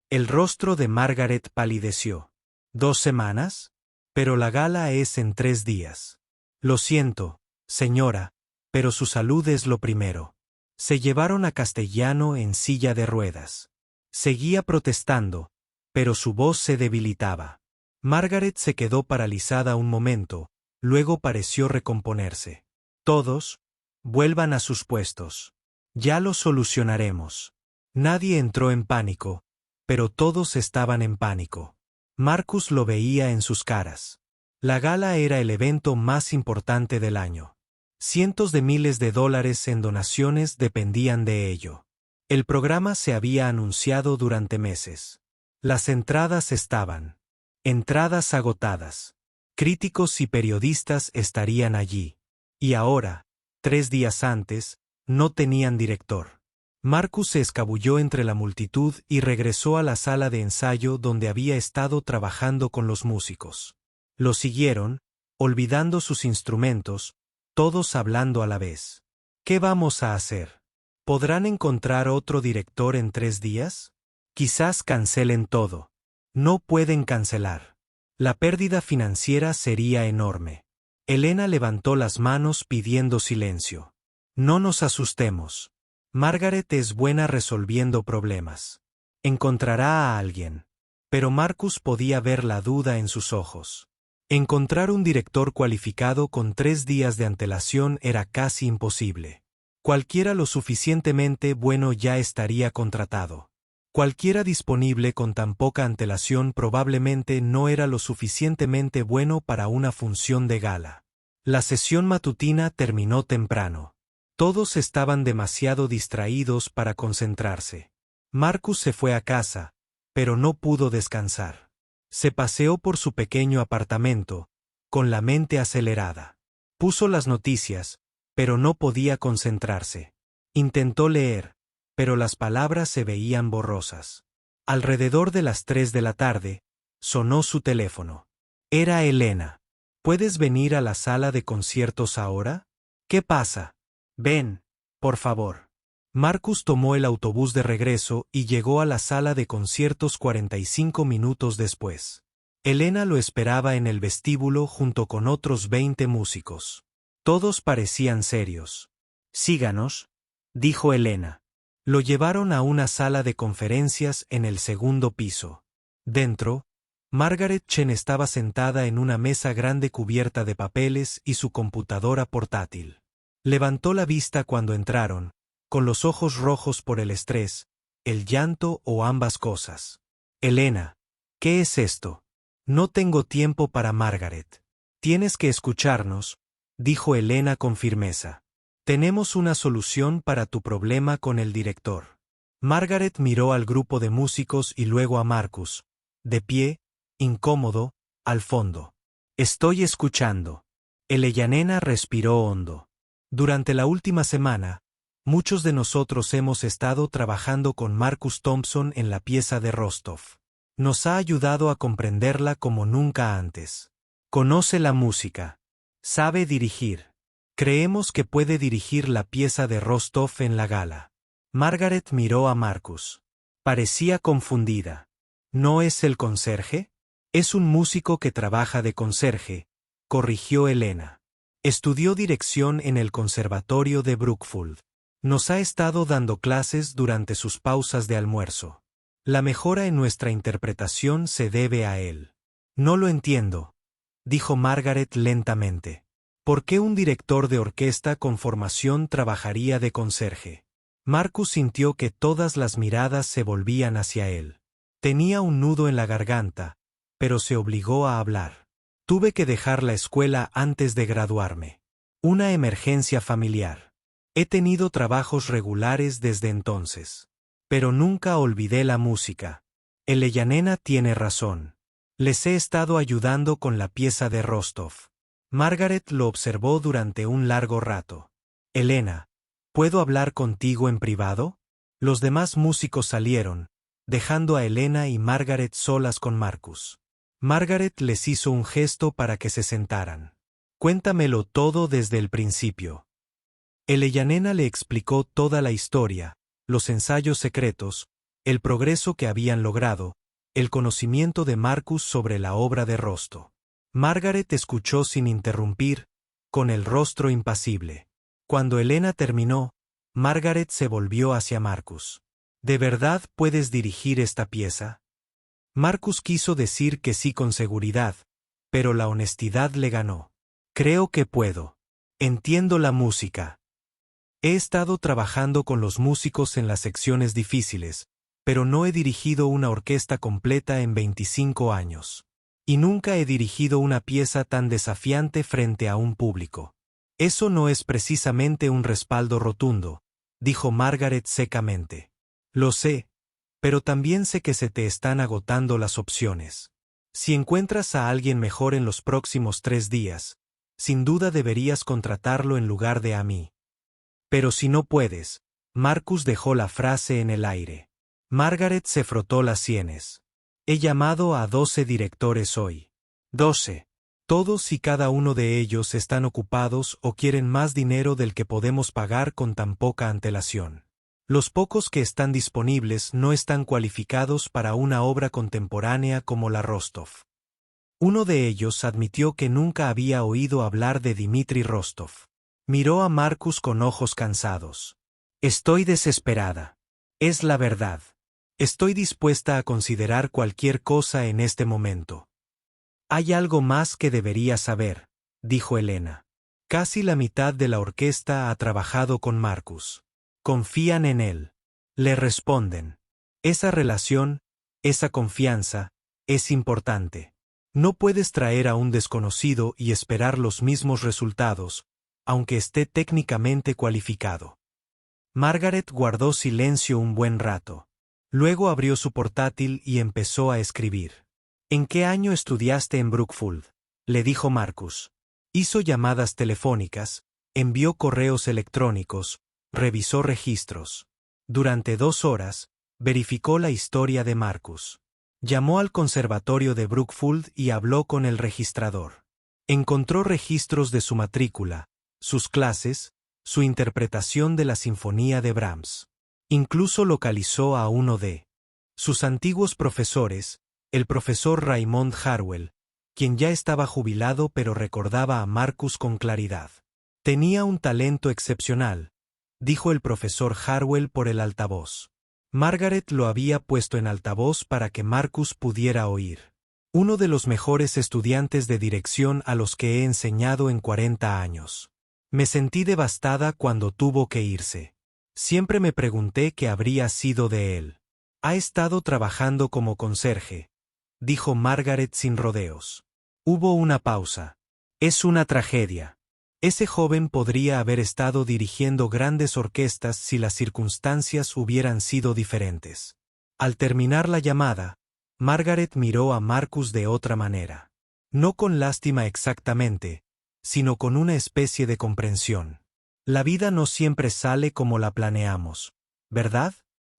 El rostro de Margaret palideció. «¿2 semanas? Pero la gala es en 3 días. Lo siento, señora, pero su salud es lo primero». Se llevaron a Castellano en silla de ruedas. Seguía protestando, pero su voz se debilitaba. Margaret se quedó paralizada un momento, luego pareció recomponerse. «Todos, vuelvan a sus puestos. Ya lo solucionaremos». Nadie entró en pánico, pero todos estaban en pánico. Marcus lo veía en sus caras. La gala era el evento más importante del año. Cientos de miles de dólares en donaciones dependían de ello. El programa se había anunciado durante meses. Las entradas estaban. Entradas agotadas. Críticos y periodistas estarían allí. Y ahora, 3 días antes, no tenían director. Marcus se escabulló entre la multitud y regresó a la sala de ensayo donde había estado trabajando con los músicos. Lo siguieron, olvidando sus instrumentos, todos hablando a la vez. «¿Qué vamos a hacer? ¿Podrán encontrar otro director en 3 días? Quizás cancelen todo». «No pueden cancelar. La pérdida financiera sería enorme». Elena levantó las manos pidiendo silencio. «No nos asustemos. Margaret es buena resolviendo problemas. Encontrará a alguien». Pero Marcus podía ver la duda en sus ojos. Encontrar un director cualificado con 3 días de antelación era casi imposible. Cualquiera lo suficientemente bueno ya estaría contratado. Cualquiera disponible con tan poca antelación probablemente no era lo suficientemente bueno para una función de gala. La sesión matutina terminó temprano. Todos estaban demasiado distraídos para concentrarse. Marcus se fue a casa, pero no pudo descansar. Se paseó por su pequeño apartamento, con la mente acelerada. Puso las noticias, pero no podía concentrarse. Intentó leer, pero las palabras se veían borrosas. Alrededor de las 3 de la tarde, sonó su teléfono. Era Elena. «¿Puedes venir a la sala de conciertos ahora? ¿Qué pasa? Ven, por favor». Marcus tomó el autobús de regreso y llegó a la sala de conciertos 45 minutos después. Elena lo esperaba en el vestíbulo junto con otros 20 músicos. Todos parecían serios. «Síganos», dijo Elena. Lo llevaron a una sala de conferencias en el 2º piso. Dentro, Margaret Chen estaba sentada en una mesa grande cubierta de papeles y su computadora portátil. Levantó la vista cuando entraron, con los ojos rojos por el estrés, el llanto o ambas cosas. «Elena, ¿qué es esto? No tengo tiempo para Margaret». Tienes que escucharnos, dijo Elena con firmeza. Tenemos una solución para tu problema con el director. Margaret miró al grupo de músicos y luego a Marcus, de pie, incómodo, al fondo. Estoy escuchando. Eleyanena respiró hondo. Durante la última semana, muchos de nosotros hemos estado trabajando con Marcus Thompson en la pieza de Rostov. Nos ha ayudado a comprenderla como nunca antes. Conoce la música. Sabe dirigir. Creemos que puede dirigir la pieza de Rostov en la gala. Margaret miró a Marcus. Parecía confundida. ¿No es el conserje? Es un músico que trabaja de conserje, corrigió Elena. Estudió dirección en el Conservatorio de Brookfield. Nos ha estado dando clases durante sus pausas de almuerzo. La mejora en nuestra interpretación se debe a él. No lo entiendo, dijo Margaret lentamente. ¿Por qué un director de orquesta con formación trabajaría de conserje? Marcus sintió que todas las miradas se volvían hacia él. Tenía un nudo en la garganta, pero se obligó a hablar. Tuve que dejar la escuela antes de graduarme. Una emergencia familiar. He tenido trabajos regulares desde entonces. Pero nunca olvidé la música. Eleyanena tiene razón. Les he estado ayudando con la pieza de Rostov. Margaret lo observó durante un largo rato. Elena, ¿puedo hablar contigo en privado? Los demás músicos salieron, dejando a Elena y Margaret solas con Marcus. Margaret les hizo un gesto para que se sentaran. Cuéntamelo todo desde el principio. Eleyanena le explicó toda la historia, los ensayos secretos, el progreso que habían logrado, el conocimiento de Marcus sobre la obra de Rostov. Margaret escuchó sin interrumpir, con el rostro impasible. Cuando Elena terminó, Margaret se volvió hacia Marcus. ¿De verdad puedes dirigir esta pieza? Marcus quiso decir que sí con seguridad, pero la honestidad le ganó. Creo que puedo. Entiendo la música. He estado trabajando con los músicos en las secciones difíciles, pero no he dirigido una orquesta completa en 25 años. Y nunca he dirigido una pieza tan desafiante frente a un público. Eso no es precisamente un respaldo rotundo, dijo Margaret secamente. Lo sé, pero también sé que se te están agotando las opciones. Si encuentras a alguien mejor en los próximos 3 días, sin duda deberías contratarlo en lugar de a mí. Pero si no puedes, Marcus dejó la frase en el aire. Margaret se frotó las sienes. He llamado a 12 directores hoy. 12. Todos y cada uno de ellos están ocupados o quieren más dinero del que podemos pagar con tan poca antelación. Los pocos que están disponibles no están cualificados para una obra contemporánea como la Rostov. Uno de ellos admitió que nunca había oído hablar de Dmitri Rostov. Miró a Marcus con ojos cansados. Estoy desesperada. Es la verdad. Estoy dispuesta a considerar cualquier cosa en este momento. Hay algo más que debería saber, dijo Elena. Casi la mitad de la orquesta ha trabajado con Marcus. Confían en él. Le responden. Esa relación, esa confianza, es importante. No puedes traer a un desconocido y esperar los mismos resultados, aunque esté técnicamente cualificado. Margaret guardó silencio un buen rato. Luego abrió su portátil y empezó a escribir. ¿En qué año estudiaste en Brookfield?, le dijo Marcus. Hizo llamadas telefónicas, envió correos electrónicos, revisó registros. Durante 2 horas, verificó la historia de Marcus. Llamó al conservatorio de Brookfield y habló con el registrador. Encontró registros de su matrícula, sus clases, su interpretación de la Sinfonía de Brahms. Incluso localizó a uno de sus antiguos profesores, el profesor Raymond Harwell, quien ya estaba jubilado pero recordaba a Marcus con claridad. Tenía un talento excepcional, dijo el profesor Harwell por el altavoz. Margaret lo había puesto en altavoz para que Marcus pudiera oír. Uno de los mejores estudiantes de dirección a los que he enseñado en 40 años. Me sentí devastada cuando tuvo que irse. Siempre me pregunté qué habría sido de él. Ha estado trabajando como conserje, dijo Margaret sin rodeos. Hubo una pausa. Es una tragedia. Ese joven podría haber estado dirigiendo grandes orquestas si las circunstancias hubieran sido diferentes. Al terminar la llamada, Margaret miró a Marcus de otra manera. No con lástima exactamente, sino con una especie de comprensión. La vida no siempre sale como la planeamos, ¿verdad?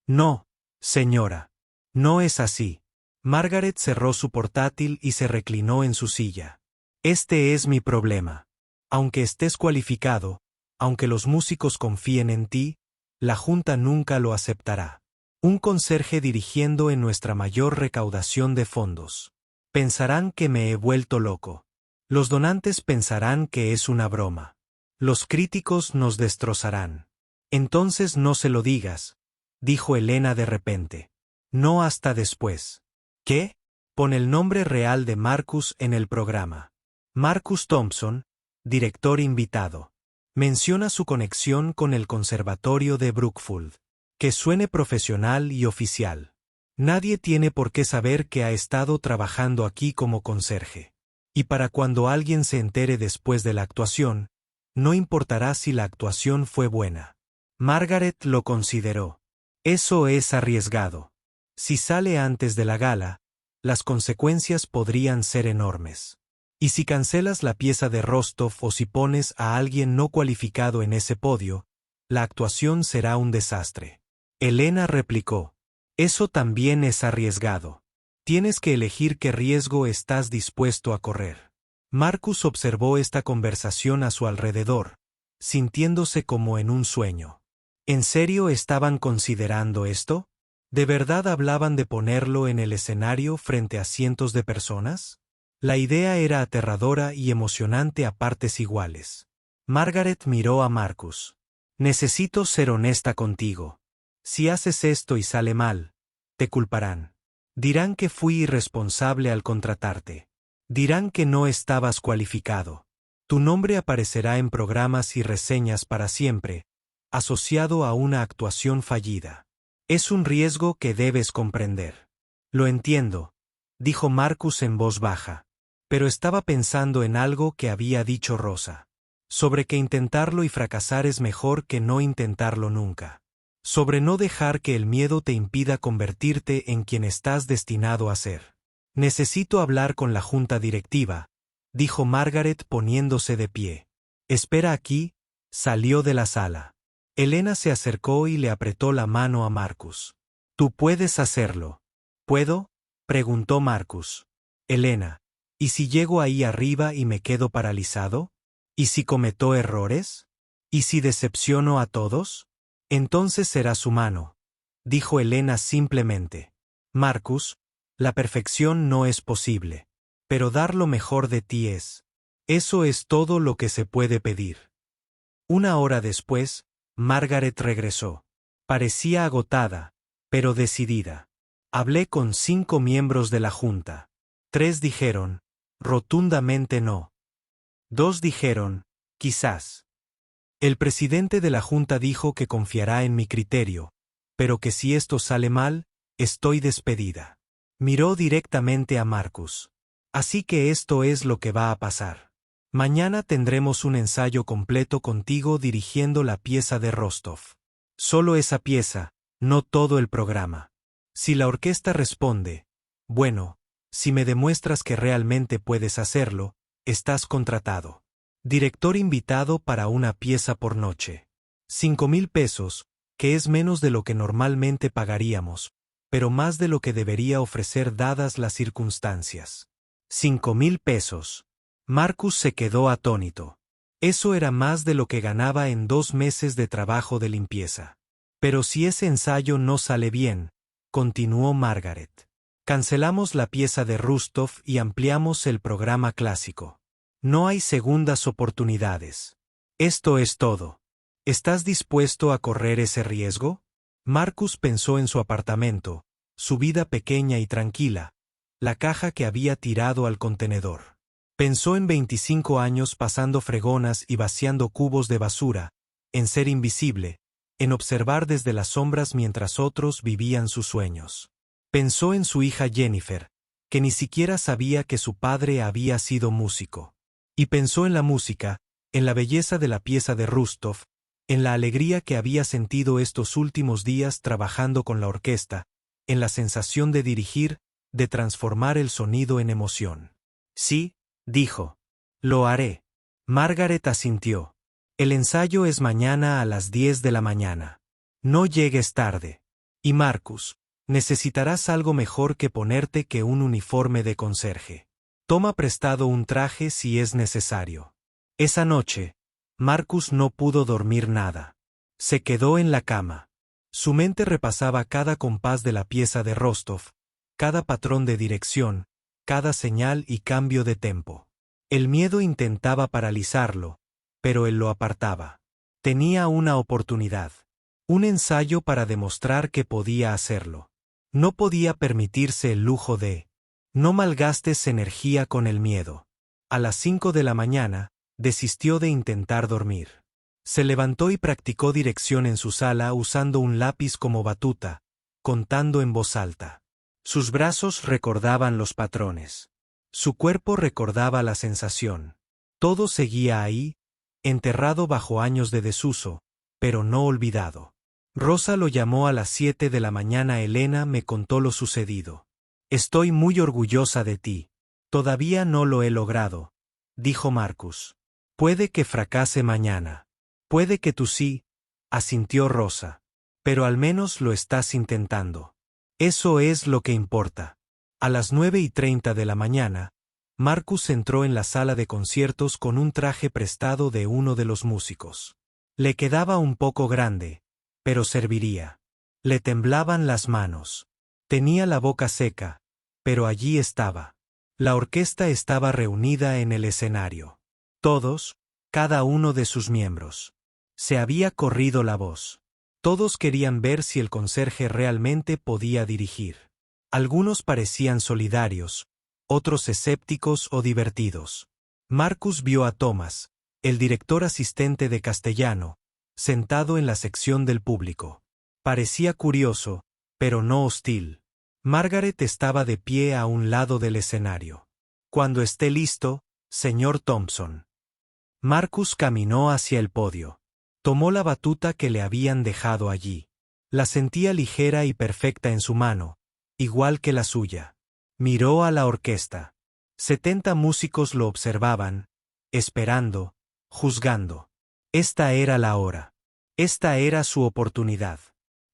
No, señora. No es así. Margaret cerró su portátil y se reclinó en su silla. Este es mi problema. Aunque estés cualificado, aunque los músicos confíen en ti, la Junta nunca lo aceptará. Un conserje dirigiendo en nuestra mayor recaudación de fondos. Pensarán que me he vuelto loco. Los donantes pensarán que es una broma. Los críticos nos destrozarán. Entonces no se lo digas, dijo Elena de repente. No hasta después. ¿Qué? Pon el nombre real de Marcus en el programa. Marcus Thompson, director invitado. Menciona su conexión con el Conservatorio de Brookfield. Que suene profesional y oficial. Nadie tiene por qué saber que ha estado trabajando aquí como conserje. Y para cuando alguien se entere después de la actuación, no importará si la actuación fue buena. Margaret lo consideró. Eso es arriesgado. Si sale antes de la gala, las consecuencias podrían ser enormes. Y si cancelas la pieza de Rostov o si pones a alguien no cualificado en ese podio, la actuación será un desastre. Elena replicó. Eso también es arriesgado. Tienes que elegir qué riesgo estás dispuesto a correr. Marcus observó esta conversación a su alrededor, sintiéndose como en un sueño. ¿En serio estaban considerando esto? ¿De verdad hablaban de ponerlo en el escenario frente a cientos de personas? La idea era aterradora y emocionante a partes iguales. Margaret miró a Marcus. Necesito ser honesta contigo. Si haces esto y sale mal, te culparán. Dirán que fui irresponsable al contratarte. Dirán que no estabas cualificado. Tu nombre aparecerá en programas y reseñas para siempre, asociado a una actuación fallida. Es un riesgo que debes comprender. Lo entiendo, dijo Marcus en voz baja, pero estaba pensando en algo que había dicho Rosa. Sobre que intentarlo y fracasar es mejor que no intentarlo nunca. Sobre no dejar que el miedo te impida convertirte en quien estás destinado a ser. Necesito hablar con la junta directiva, dijo Margaret poniéndose de pie. Espera aquí, salió de la sala. Elena se acercó y le apretó la mano a Marcus. Tú puedes hacerlo. ¿Puedo? Preguntó Marcus. Elena, ¿y si llego ahí arriba y me quedo paralizado? ¿Y si cometo errores? ¿Y si decepciono a todos? Entonces serás humano, dijo Elena simplemente. Marcus, la perfección no es posible, pero dar lo mejor de ti es. Eso es todo lo que se puede pedir. Una hora después, Margaret regresó. Parecía agotada, pero decidida. Hablé con 5 miembros de la junta. 3 dijeron, rotundamente no. 2 dijeron, quizás. El presidente de la junta dijo que confiará en mi criterio, pero que si esto sale mal, estoy despedida. Miró directamente a Marcus. Así que esto es lo que va a pasar. Mañana tendremos un ensayo completo contigo dirigiendo la pieza de Rostov. Solo esa pieza, no todo el programa. Si la orquesta responde, bueno, si me demuestras que realmente puedes hacerlo, estás contratado. Director invitado para una pieza por noche. 5,000 pesos, que es menos de lo que normalmente pagaríamos, pero más de lo que debería ofrecer dadas las circunstancias. 5,000 pesos. Marcus se quedó atónito. Eso era más de lo que ganaba en 2 meses de trabajo de limpieza. Pero si ese ensayo no sale bien, continuó Margaret. Cancelamos la pieza de Rostov y ampliamos el programa clásico. No hay segundas oportunidades. Esto es todo. ¿Estás dispuesto a correr ese riesgo? Marcus pensó en su apartamento, su vida pequeña y tranquila, la caja que había tirado al contenedor. Pensó en 25 años pasando fregonas y vaciando cubos de basura, en ser invisible, en observar desde las sombras mientras otros vivían sus sueños. Pensó en su hija Jennifer, que ni siquiera sabía que su padre había sido músico. Y pensó en la música, en la belleza de la pieza de Rostov, en la alegría que había sentido estos últimos días trabajando con la orquesta, en la sensación de dirigir, de transformar el sonido en emoción. Sí, dijo. Lo haré. Margaret asintió. El ensayo es mañana a las 10 de la mañana. No llegues tarde. Y Marcus, necesitarás algo mejor que ponerte que un uniforme de conserje. Toma prestado un traje si es necesario. Esa noche, Marcus no pudo dormir nada. Se quedó en la cama. Su mente repasaba cada compás de la pieza de Rostov, cada patrón de dirección, cada señal y cambio de tempo. El miedo intentaba paralizarlo, pero él lo apartaba. Tenía una oportunidad. Un ensayo para demostrar que podía hacerlo. No podía permitirse el lujo de... No malgastes energía con el miedo. A las 5 de la mañana, desistió de intentar dormir. Se levantó y practicó dirección en su sala usando un lápiz como batuta, contando en voz alta. Sus brazos recordaban los patrones. Su cuerpo recordaba la sensación. Todo seguía ahí, enterrado bajo años de desuso, pero no olvidado. Rosa lo llamó a las 7 de la mañana. Elena me contó lo sucedido. Estoy muy orgullosa de ti. Todavía no lo he logrado, dijo Marcus. Puede que fracase mañana. Puede que tú sí, asintió Rosa. Pero al menos lo estás intentando. Eso es lo que importa. A las 9:30 de la mañana, Marcus entró en la sala de conciertos con un traje prestado de uno de los músicos. Le quedaba un poco grande, pero serviría. Le temblaban las manos. Tenía la boca seca, pero allí estaba. La orquesta estaba reunida en el escenario. Todos, cada uno de sus miembros. Se había corrido la voz. Todos querían ver si el conserje realmente podía dirigir. Algunos parecían solidarios, otros escépticos o divertidos. Marcus vio a Thomas, el director asistente de castellano, sentado en la sección del público. Parecía curioso, pero no hostil. Margaret estaba de pie a un lado del escenario. Cuando esté listo, señor Thompson. Marcus caminó hacia el podio. Tomó la batuta que le habían dejado allí. La sentía ligera y perfecta en su mano, igual que la suya. Miró a la orquesta. 70 músicos lo observaban, esperando, juzgando. Esta era la hora. Esta era su oportunidad.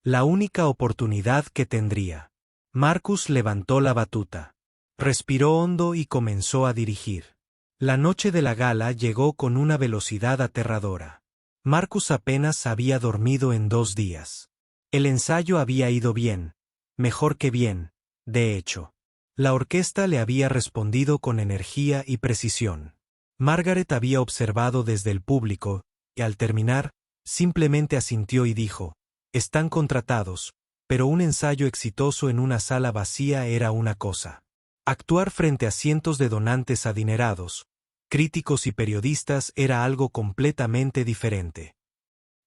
La única oportunidad que tendría. Marcus levantó la batuta. Respiró hondo y comenzó a dirigir. La noche de la gala llegó con una velocidad aterradora. Marcus apenas había dormido en 2 días. El ensayo había ido bien, mejor que bien, de hecho. La orquesta le había respondido con energía y precisión. Margaret había observado desde el público, y al terminar, simplemente asintió y dijo, están contratados, pero un ensayo exitoso en una sala vacía era una cosa. Actuar frente a cientos de donantes adinerados, críticos y periodistas era algo completamente diferente.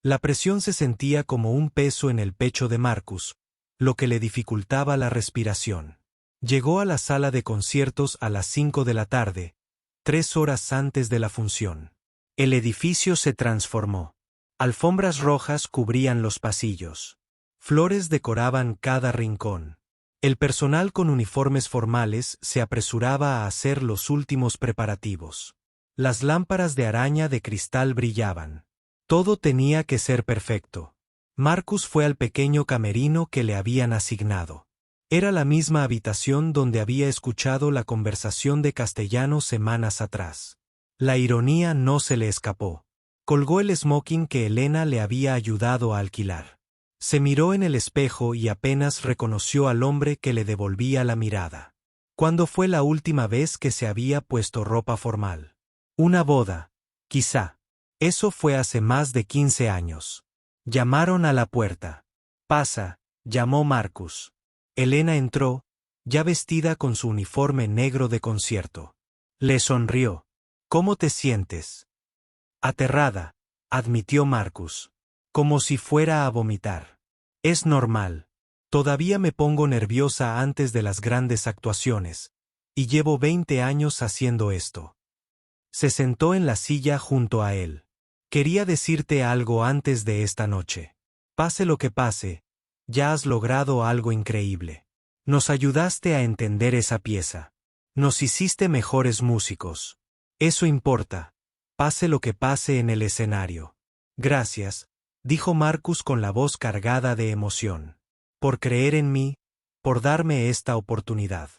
La presión se sentía como un peso en el pecho de Marcus, lo que le dificultaba la respiración. Llegó a la sala de conciertos a las 5 de la tarde, 3 horas antes de la función. El edificio se transformó. Alfombras rojas cubrían los pasillos. Flores decoraban cada rincón. El personal con uniformes formales se apresuraba a hacer los últimos preparativos. Las lámparas de araña de cristal brillaban. Todo tenía que ser perfecto. Marcus fue al pequeño camerino que le habían asignado. Era la misma habitación donde había escuchado la conversación de castellano semanas atrás. La ironía no se le escapó. Colgó el smoking que Elena le había ayudado a alquilar. Se miró en el espejo y apenas reconoció al hombre que le devolvía la mirada. ¿Cuándo fue la última vez que se había puesto ropa formal? Una boda, quizá. Eso fue hace más de 15 años. Llamaron a la puerta. Pasa, llamó Marcus. Elena entró, ya vestida con su uniforme negro de concierto. Le sonrió. ¿Cómo te sientes? Aterrada, admitió Marcus. Como si fuera a vomitar. Es normal. Todavía me pongo nerviosa antes de las grandes actuaciones, y llevo 20 años haciendo esto. Se sentó en la silla junto a él. Quería decirte algo antes de esta noche. Pase lo que pase, ya has logrado algo increíble. Nos ayudaste a entender esa pieza. Nos hiciste mejores músicos. Eso importa. Pase lo que pase en el escenario. Gracias, dijo Marcus con la voz cargada de emoción. Por creer en mí, por darme esta oportunidad.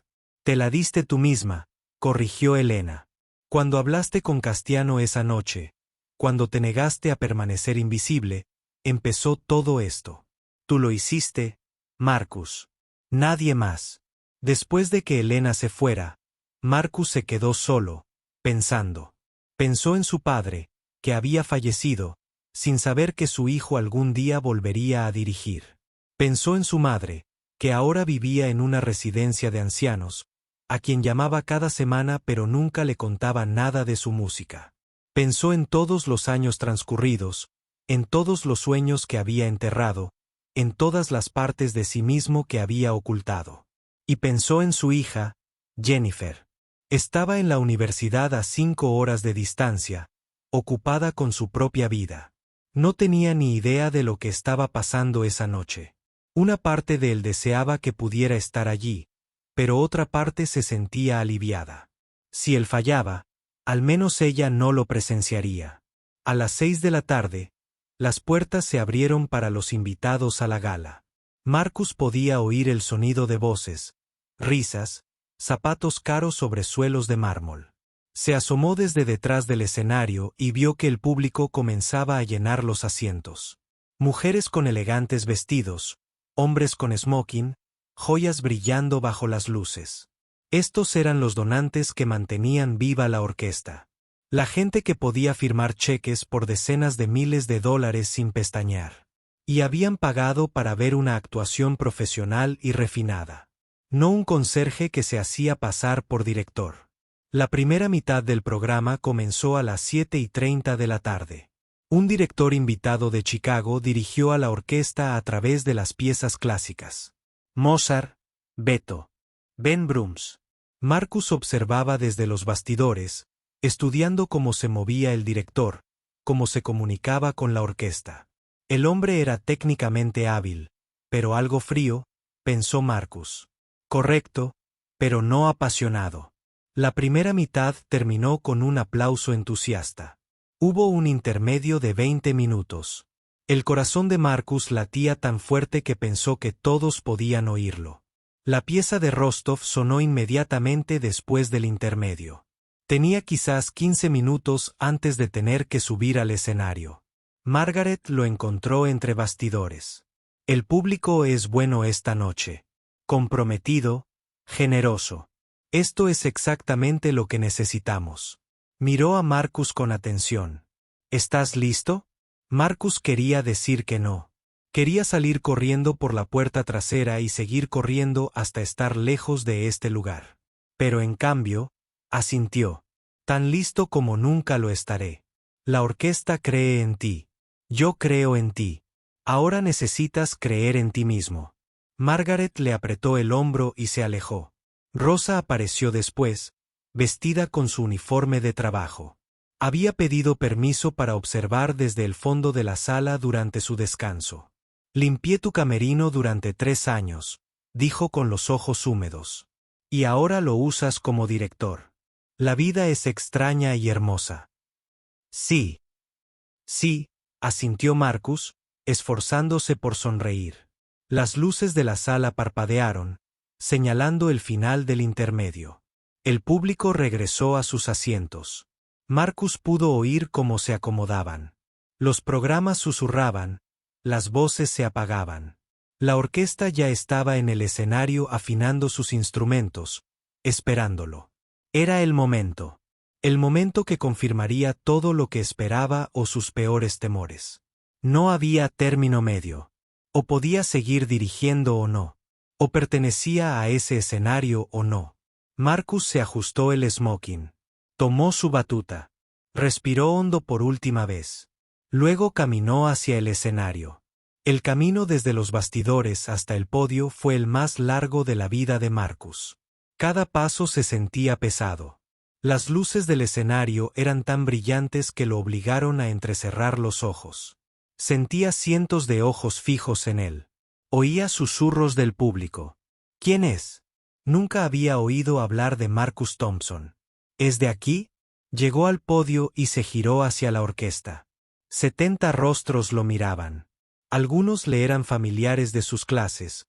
Te la diste tú misma, corrigió Elena. Cuando hablaste con Castiano esa noche, cuando te negaste a permanecer invisible, empezó todo esto. Tú lo hiciste, Marcus. Nadie más. Después de que Elena se fuera, Marcus se quedó solo, pensando. Pensó en su padre, que había fallecido, sin saber que su hijo algún día volvería a dirigir. Pensó en su madre, que ahora vivía en una residencia de ancianos, a quien llamaba cada semana pero nunca le contaba nada de su música. Pensó en todos los años transcurridos, en todos los sueños que había enterrado, en todas las partes de sí mismo que había ocultado. Y pensó en su hija, Jennifer. Estaba en la universidad a 5 horas de distancia, ocupada con su propia vida. No tenía ni idea de lo que estaba pasando esa noche. Una parte de él deseaba que pudiera estar allí, pero otra parte se sentía aliviada. Si él fallaba, al menos ella no lo presenciaría. A las 6 de la tarde, las puertas se abrieron para los invitados a la gala. Marcus podía oír el sonido de voces, risas, zapatos caros sobre suelos de mármol. Se asomó desde detrás del escenario y vio que el público comenzaba a llenar los asientos. Mujeres con elegantes vestidos, hombres con smoking, joyas brillando bajo las luces. Estos eran los donantes que mantenían viva la orquesta. La gente que podía firmar cheques por decenas de miles de dólares sin pestañear. Y habían pagado para ver una actuación profesional y refinada. No un conserje que se hacía pasar por director. La primera mitad del programa comenzó a las 7:30 de la tarde. Un director invitado de Chicago dirigió a la orquesta a través de las piezas clásicas. Mozart, Beethoven, Ben Brahms. Marcus observaba desde los bastidores, estudiando cómo se movía el director, cómo se comunicaba con la orquesta. El hombre era técnicamente hábil, pero algo frío, pensó Marcus. Correcto, pero no apasionado. La primera mitad terminó con un aplauso entusiasta. Hubo un intermedio de 20 minutos. El corazón de Marcus latía tan fuerte que pensó que todos podían oírlo. La pieza de Rostov sonó inmediatamente después del intermedio. Tenía quizás 15 minutos antes de tener que subir al escenario. Margaret lo encontró entre bastidores. El público es bueno esta noche. Comprometido, generoso. Esto es exactamente lo que necesitamos. Miró a Marcus con atención. ¿Estás listo? Marcus quería decir que no. Quería salir corriendo por la puerta trasera y seguir corriendo hasta estar lejos de este lugar. Pero en cambio, asintió. Tan listo como nunca lo estaré. La orquesta cree en ti. Yo creo en ti. Ahora necesitas creer en ti mismo. Margaret le apretó el hombro y se alejó. Rosa apareció después, vestida con su uniforme de trabajo. Había pedido permiso para observar desde el fondo de la sala durante su descanso. Limpié tu camerino durante 3 años, dijo con los ojos húmedos. Y ahora lo usas como director. La vida es extraña y hermosa. Sí. Sí, asintió Marcus, esforzándose por sonreír. Las luces de la sala parpadearon, señalando el final del intermedio. El público regresó a sus asientos. Marcus pudo oír cómo se acomodaban. Los programas susurraban, las voces se apagaban. La orquesta ya estaba en el escenario afinando sus instrumentos, esperándolo. Era el momento que confirmaría todo lo que esperaba o sus peores temores. No había término medio. O podía seguir dirigiendo o no. O pertenecía a ese escenario o no. Marcus se ajustó el smoking. Tomó su batuta. Respiró hondo por última vez. Luego caminó hacia el escenario. El camino desde los bastidores hasta el podio fue el más largo de la vida de Marcus. Cada paso se sentía pesado. Las luces del escenario eran tan brillantes que lo obligaron a entrecerrar los ojos. Sentía cientos de ojos fijos en él. Oía susurros del público. ¿Quién es? Nunca había oído hablar de Marcus Thompson. ¿Es de aquí? Llegó al podio y se giró hacia la orquesta. 70 rostros lo miraban. Algunos le eran familiares de sus clases,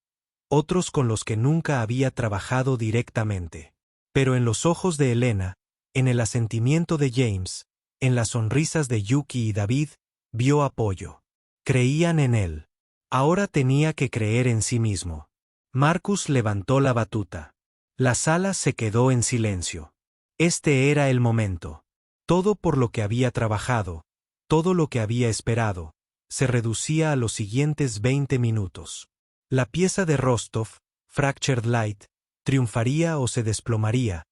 otros con los que nunca había trabajado directamente. Pero en los ojos de Elena, en el asentimiento de James, en las sonrisas de Yuki y David, vio apoyo. Creían en él. Ahora tenía que creer en sí mismo. Marcus levantó la batuta. La sala se quedó en silencio. Este era el momento. Todo por lo que había trabajado, todo lo que había esperado, se reducía a los siguientes 20 minutos. La pieza de Rostov, Fractured Light, triunfaría o se desplomaría,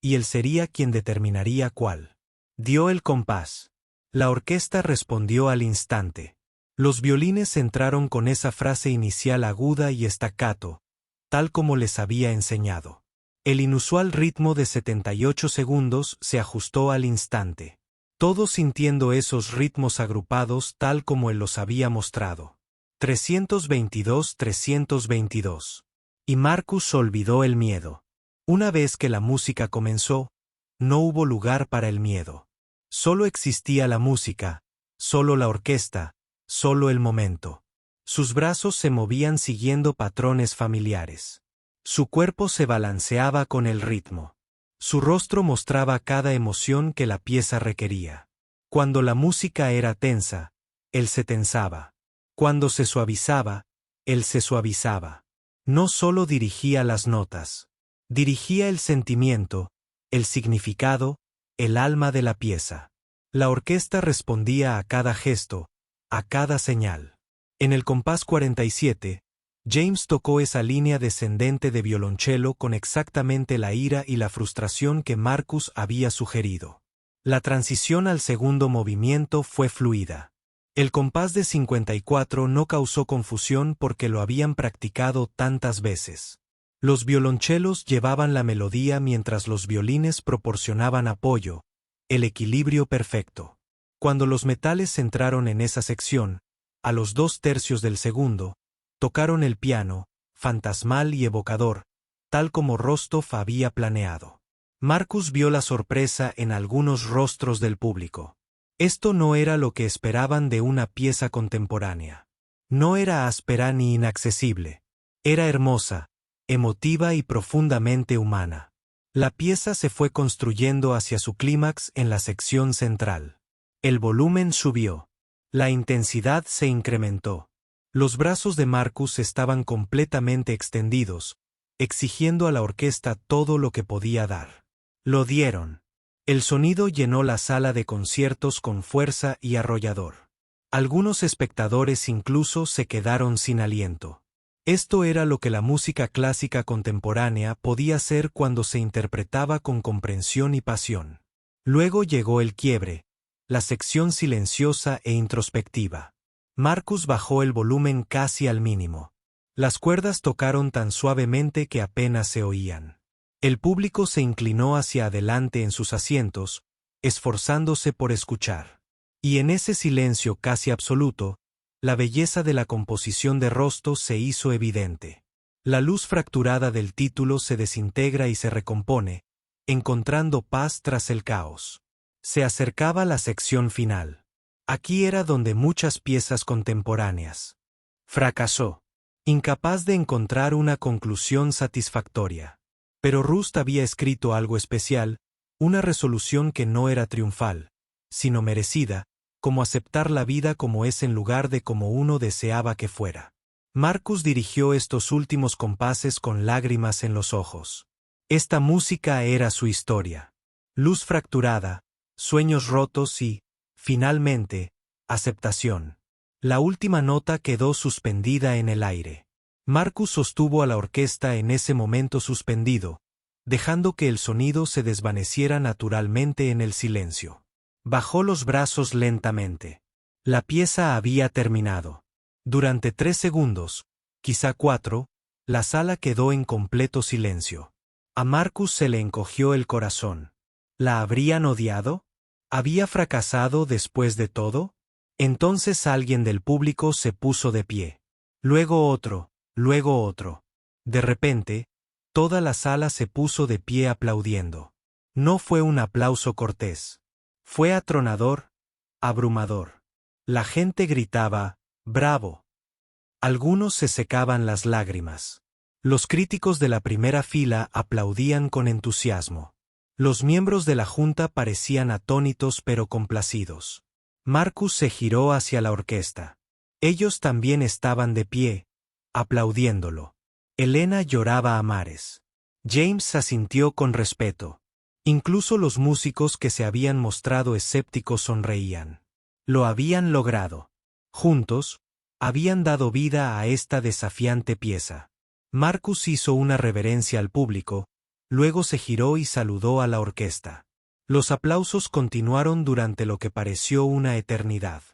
y él sería quien determinaría cuál. Dio el compás. La orquesta respondió al instante. Los violines entraron con esa frase inicial aguda y staccato, tal como les había enseñado. El inusual ritmo de 78 segundos se ajustó al instante. Todos sintiendo esos ritmos agrupados tal como él los había mostrado. 322-322. Y Marcus olvidó el miedo. Una vez que la música comenzó, no hubo lugar para el miedo. Solo existía la música, solo la orquesta, solo el momento. Sus brazos se movían siguiendo patrones familiares. Su cuerpo se balanceaba con el ritmo. Su rostro mostraba cada emoción que la pieza requería. Cuando la música era tensa, él se tensaba. Cuando se suavizaba, él se suavizaba. No solo dirigía las notas, dirigía el sentimiento, el significado, el alma de la pieza. La orquesta respondía a cada gesto, a cada señal. En el compás 47, James tocó esa línea descendente de violonchelo con exactamente la ira y la frustración que Marcus había sugerido. La transición al segundo movimiento fue fluida. El compás de 54 no causó confusión porque lo habían practicado tantas veces. Los violonchelos llevaban la melodía mientras los violines proporcionaban apoyo, el equilibrio perfecto. Cuando los metales entraron en esa sección, a los 2/3 del segundo, tocaron el piano, fantasmal y evocador, tal como Rostov había planeado. Marcus vio la sorpresa en algunos rostros del público. Esto no era lo que esperaban de una pieza contemporánea. No era áspera ni inaccesible. Era hermosa, emotiva y profundamente humana. La pieza se fue construyendo hacia su clímax en la sección central. El volumen subió. La intensidad se incrementó. Los brazos de Marcus estaban completamente extendidos, exigiendo a la orquesta todo lo que podía dar. Lo dieron. El sonido llenó la sala de conciertos con fuerza y arrollador. Algunos espectadores incluso se quedaron sin aliento. Esto era lo que la música clásica contemporánea podía ser cuando se interpretaba con comprensión y pasión. Luego llegó el quiebre, la sección silenciosa e introspectiva. Marcus bajó el volumen casi al mínimo. Las cuerdas tocaron tan suavemente que apenas se oían. El público se inclinó hacia adelante en sus asientos, esforzándose por escuchar. Y en ese silencio casi absoluto, la belleza de la composición de Rostov se hizo evidente. La luz fracturada del título se desintegra y se recompone, encontrando paz tras el caos. Se acercaba la sección final. Aquí era donde muchas piezas contemporáneas. Fracasó. Incapaz de encontrar una conclusión satisfactoria. Pero Rust había escrito algo especial, una resolución que no era triunfal, sino merecida, como aceptar la vida como es en lugar de como uno deseaba que fuera. Marcus dirigió estos últimos compases con lágrimas en los ojos. Esta música era su historia. Luz fracturada, sueños rotos y, finalmente, aceptación. La última nota quedó suspendida en el aire. Marcus sostuvo a la orquesta en ese momento suspendido, dejando que el sonido se desvaneciera naturalmente en el silencio. Bajó los brazos lentamente. La pieza había terminado. Durante 3 segundos, quizá 4, la sala quedó en completo silencio. A Marcus se le encogió el corazón. ¿La habrían odiado? ¿Había fracasado después de todo? Entonces alguien del público se puso de pie. Luego otro, luego otro. De repente, toda la sala se puso de pie aplaudiendo. No fue un aplauso cortés. Fue atronador, abrumador. La gente gritaba, ¡bravo! Algunos se secaban las lágrimas. Los críticos de la primera fila aplaudían con entusiasmo. Los miembros de la junta parecían atónitos pero complacidos. Marcus se giró hacia la orquesta. Ellos también estaban de pie, aplaudiéndolo. Elena lloraba a mares. James asintió con respeto. Incluso los músicos que se habían mostrado escépticos sonreían. Lo habían logrado. Juntos, habían dado vida a esta desafiante pieza. Marcus hizo una reverencia al público, luego se giró y saludó a la orquesta. Los aplausos continuaron durante lo que pareció una eternidad.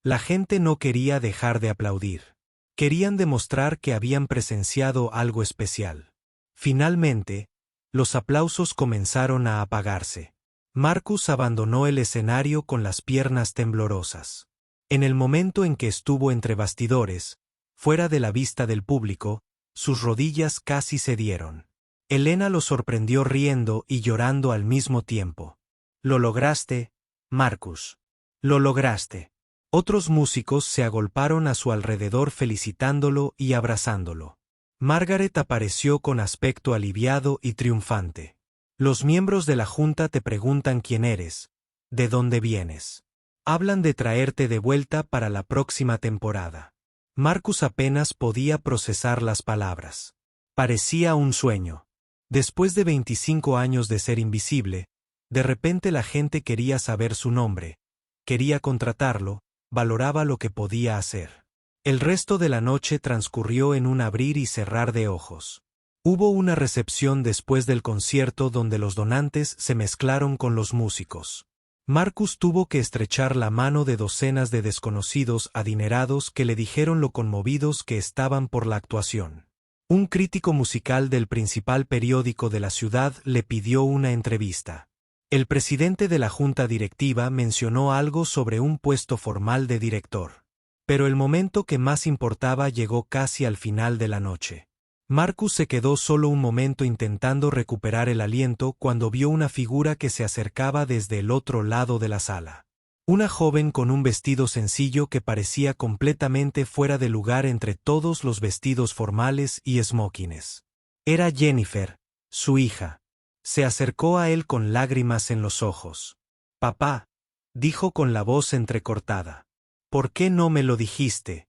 La gente no quería dejar de aplaudir. Querían demostrar que habían presenciado algo especial. Finalmente, los aplausos comenzaron a apagarse. Marcus abandonó el escenario con las piernas temblorosas. En el momento en que estuvo entre bastidores, fuera de la vista del público, sus rodillas casi cedieron. Elena lo sorprendió riendo y llorando al mismo tiempo. «Lo lograste, Marcus. Lo lograste». Otros músicos se agolparon a su alrededor felicitándolo y abrazándolo. Margaret apareció con aspecto aliviado y triunfante. «Los miembros de la junta te preguntan quién eres, de dónde vienes. Hablan de traerte de vuelta para la próxima temporada». Marcus apenas podía procesar las palabras. Parecía un sueño. Después de 25 años de ser invisible, de repente la gente quería saber su nombre, quería contratarlo, valoraba lo que podía hacer. El resto de la noche transcurrió en un abrir y cerrar de ojos. Hubo una recepción después del concierto donde los donantes se mezclaron con los músicos. Marcus tuvo que estrechar la mano de docenas de desconocidos adinerados que le dijeron lo conmovidos que estaban por la actuación. Un crítico musical del principal periódico de la ciudad le pidió una entrevista. El presidente de la junta directiva mencionó algo sobre un puesto formal de director. Pero el momento que más importaba llegó casi al final de la noche. Marcus se quedó solo un momento intentando recuperar el aliento cuando vio una figura que se acercaba desde el otro lado de la sala. Una joven con un vestido sencillo que parecía completamente fuera de lugar entre todos los vestidos formales y smokines. Era Jennifer, su hija. Se acercó a él con lágrimas en los ojos. «Papá», dijo con la voz entrecortada. «¿Por qué no me lo dijiste?»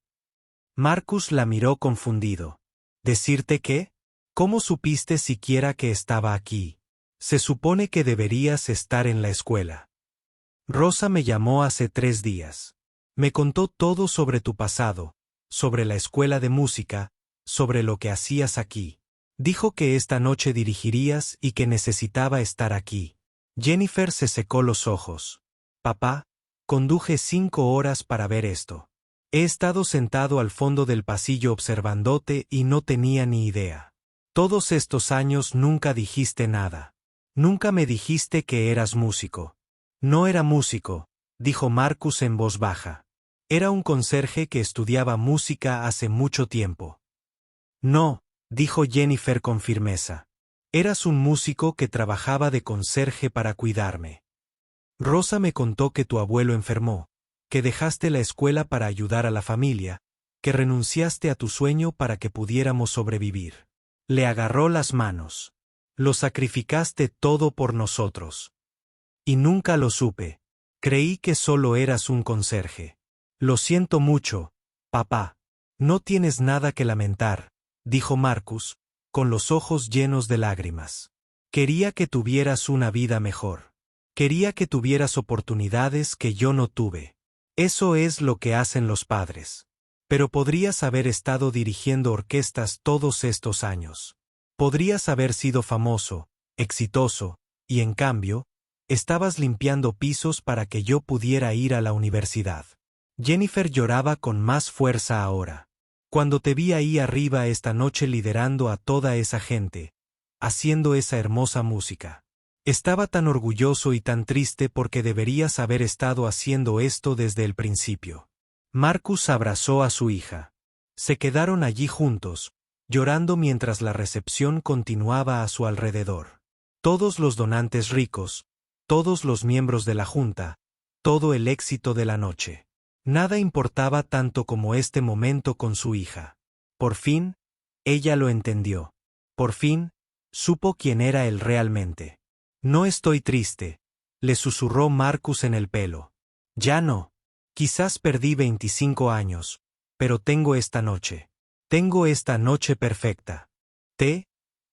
Marcus la miró confundido. «¿Decirte qué? ¿Cómo supiste siquiera que estaba aquí? Se supone que deberías estar en la escuela». «Rosa me llamó hace 3 días. Me contó todo sobre tu pasado, sobre la escuela de música, sobre lo que hacías aquí. Dijo que esta noche dirigirías y que necesitaba estar aquí». Jennifer se secó los ojos. «Papá, conduje 5 horas para ver esto. He estado sentado al fondo del pasillo observándote y no tenía ni idea. Todos estos años nunca dijiste nada. Nunca me dijiste que eras músico». «No era músico», dijo Marcus en voz baja. «Era un conserje que estudiaba música hace mucho tiempo». «No», dijo Jennifer con firmeza. «Eras un músico que trabajaba de conserje para cuidarme. Rosa me contó que tu abuelo enfermó, que dejaste la escuela para ayudar a la familia, que renunciaste a tu sueño para que pudiéramos sobrevivir». Le agarró las manos. «Lo sacrificaste todo por nosotros. Y nunca lo supe. Creí que solo eras un conserje. Lo siento mucho, papá». «No tienes nada que lamentar», dijo Marcus, con los ojos llenos de lágrimas. «Quería que tuvieras una vida mejor. Quería que tuvieras oportunidades que yo no tuve. Eso es lo que hacen los padres. Pero podrías haber estado dirigiendo orquestas todos estos años. Podrías haber sido famoso, exitoso, y en cambio, estabas limpiando pisos para que yo pudiera ir a la universidad». Jennifer lloraba con más fuerza ahora. «Cuando te vi ahí arriba esta noche liderando a toda esa gente, haciendo esa hermosa música. Estaba tan orgulloso y tan triste porque deberías haber estado haciendo esto desde el principio. Marcus abrazó a su hija. Se quedaron allí juntos, llorando mientras la recepción continuaba a su alrededor. Todos los donantes ricos, todos los miembros de la junta, todo el éxito de la noche. Nada importaba tanto como este momento con su hija. Por fin, ella lo entendió. Por fin, supo quién era él realmente. No estoy triste, le susurró Marcus en el pelo. Ya no. Quizás perdí 25 años, pero tengo esta noche. Tengo esta noche perfecta.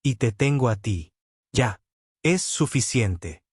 Y te tengo a ti. Ya. Es suficiente.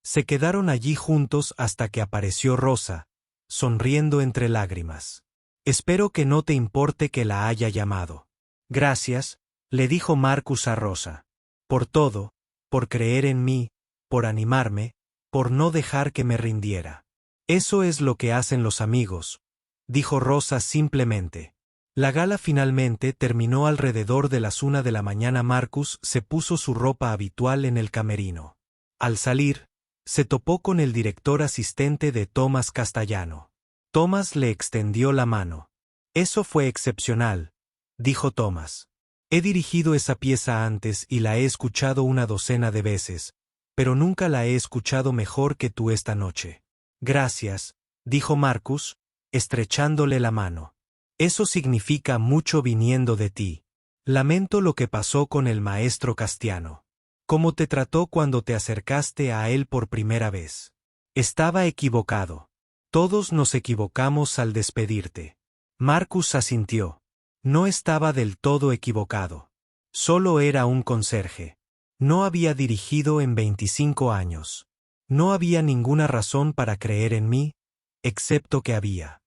Se quedaron allí juntos hasta que apareció Rosa, sonriendo entre lágrimas. Espero que no te importe que la haya llamado. Gracias, le dijo Marcus a Rosa. Por todo, por creer en mí, por animarme, por no dejar que me rindiera. Eso es lo que hacen los amigos, dijo Rosa simplemente. La gala finalmente terminó alrededor de las 1 de la mañana. Marcus se puso su ropa habitual en el camerino. Al salir, se topó con el director asistente de Thomas Castellano. Thomas le extendió la mano. Eso fue excepcional, dijo Thomas. He dirigido esa pieza antes y la he escuchado una docena de veces, pero nunca la he escuchado mejor que tú esta noche. Gracias, dijo Marcus, estrechándole la mano. Eso significa mucho viniendo de ti. Lamento lo que pasó con el maestro Castiano. ¿Cómo te trató cuando te acercaste a él por primera vez? Estaba equivocado. Todos nos equivocamos al despedirte. Marcus asintió. No estaba del todo equivocado. Solo era un conserje. No había dirigido en 25 años. No había ninguna razón para creer en mí, excepto que había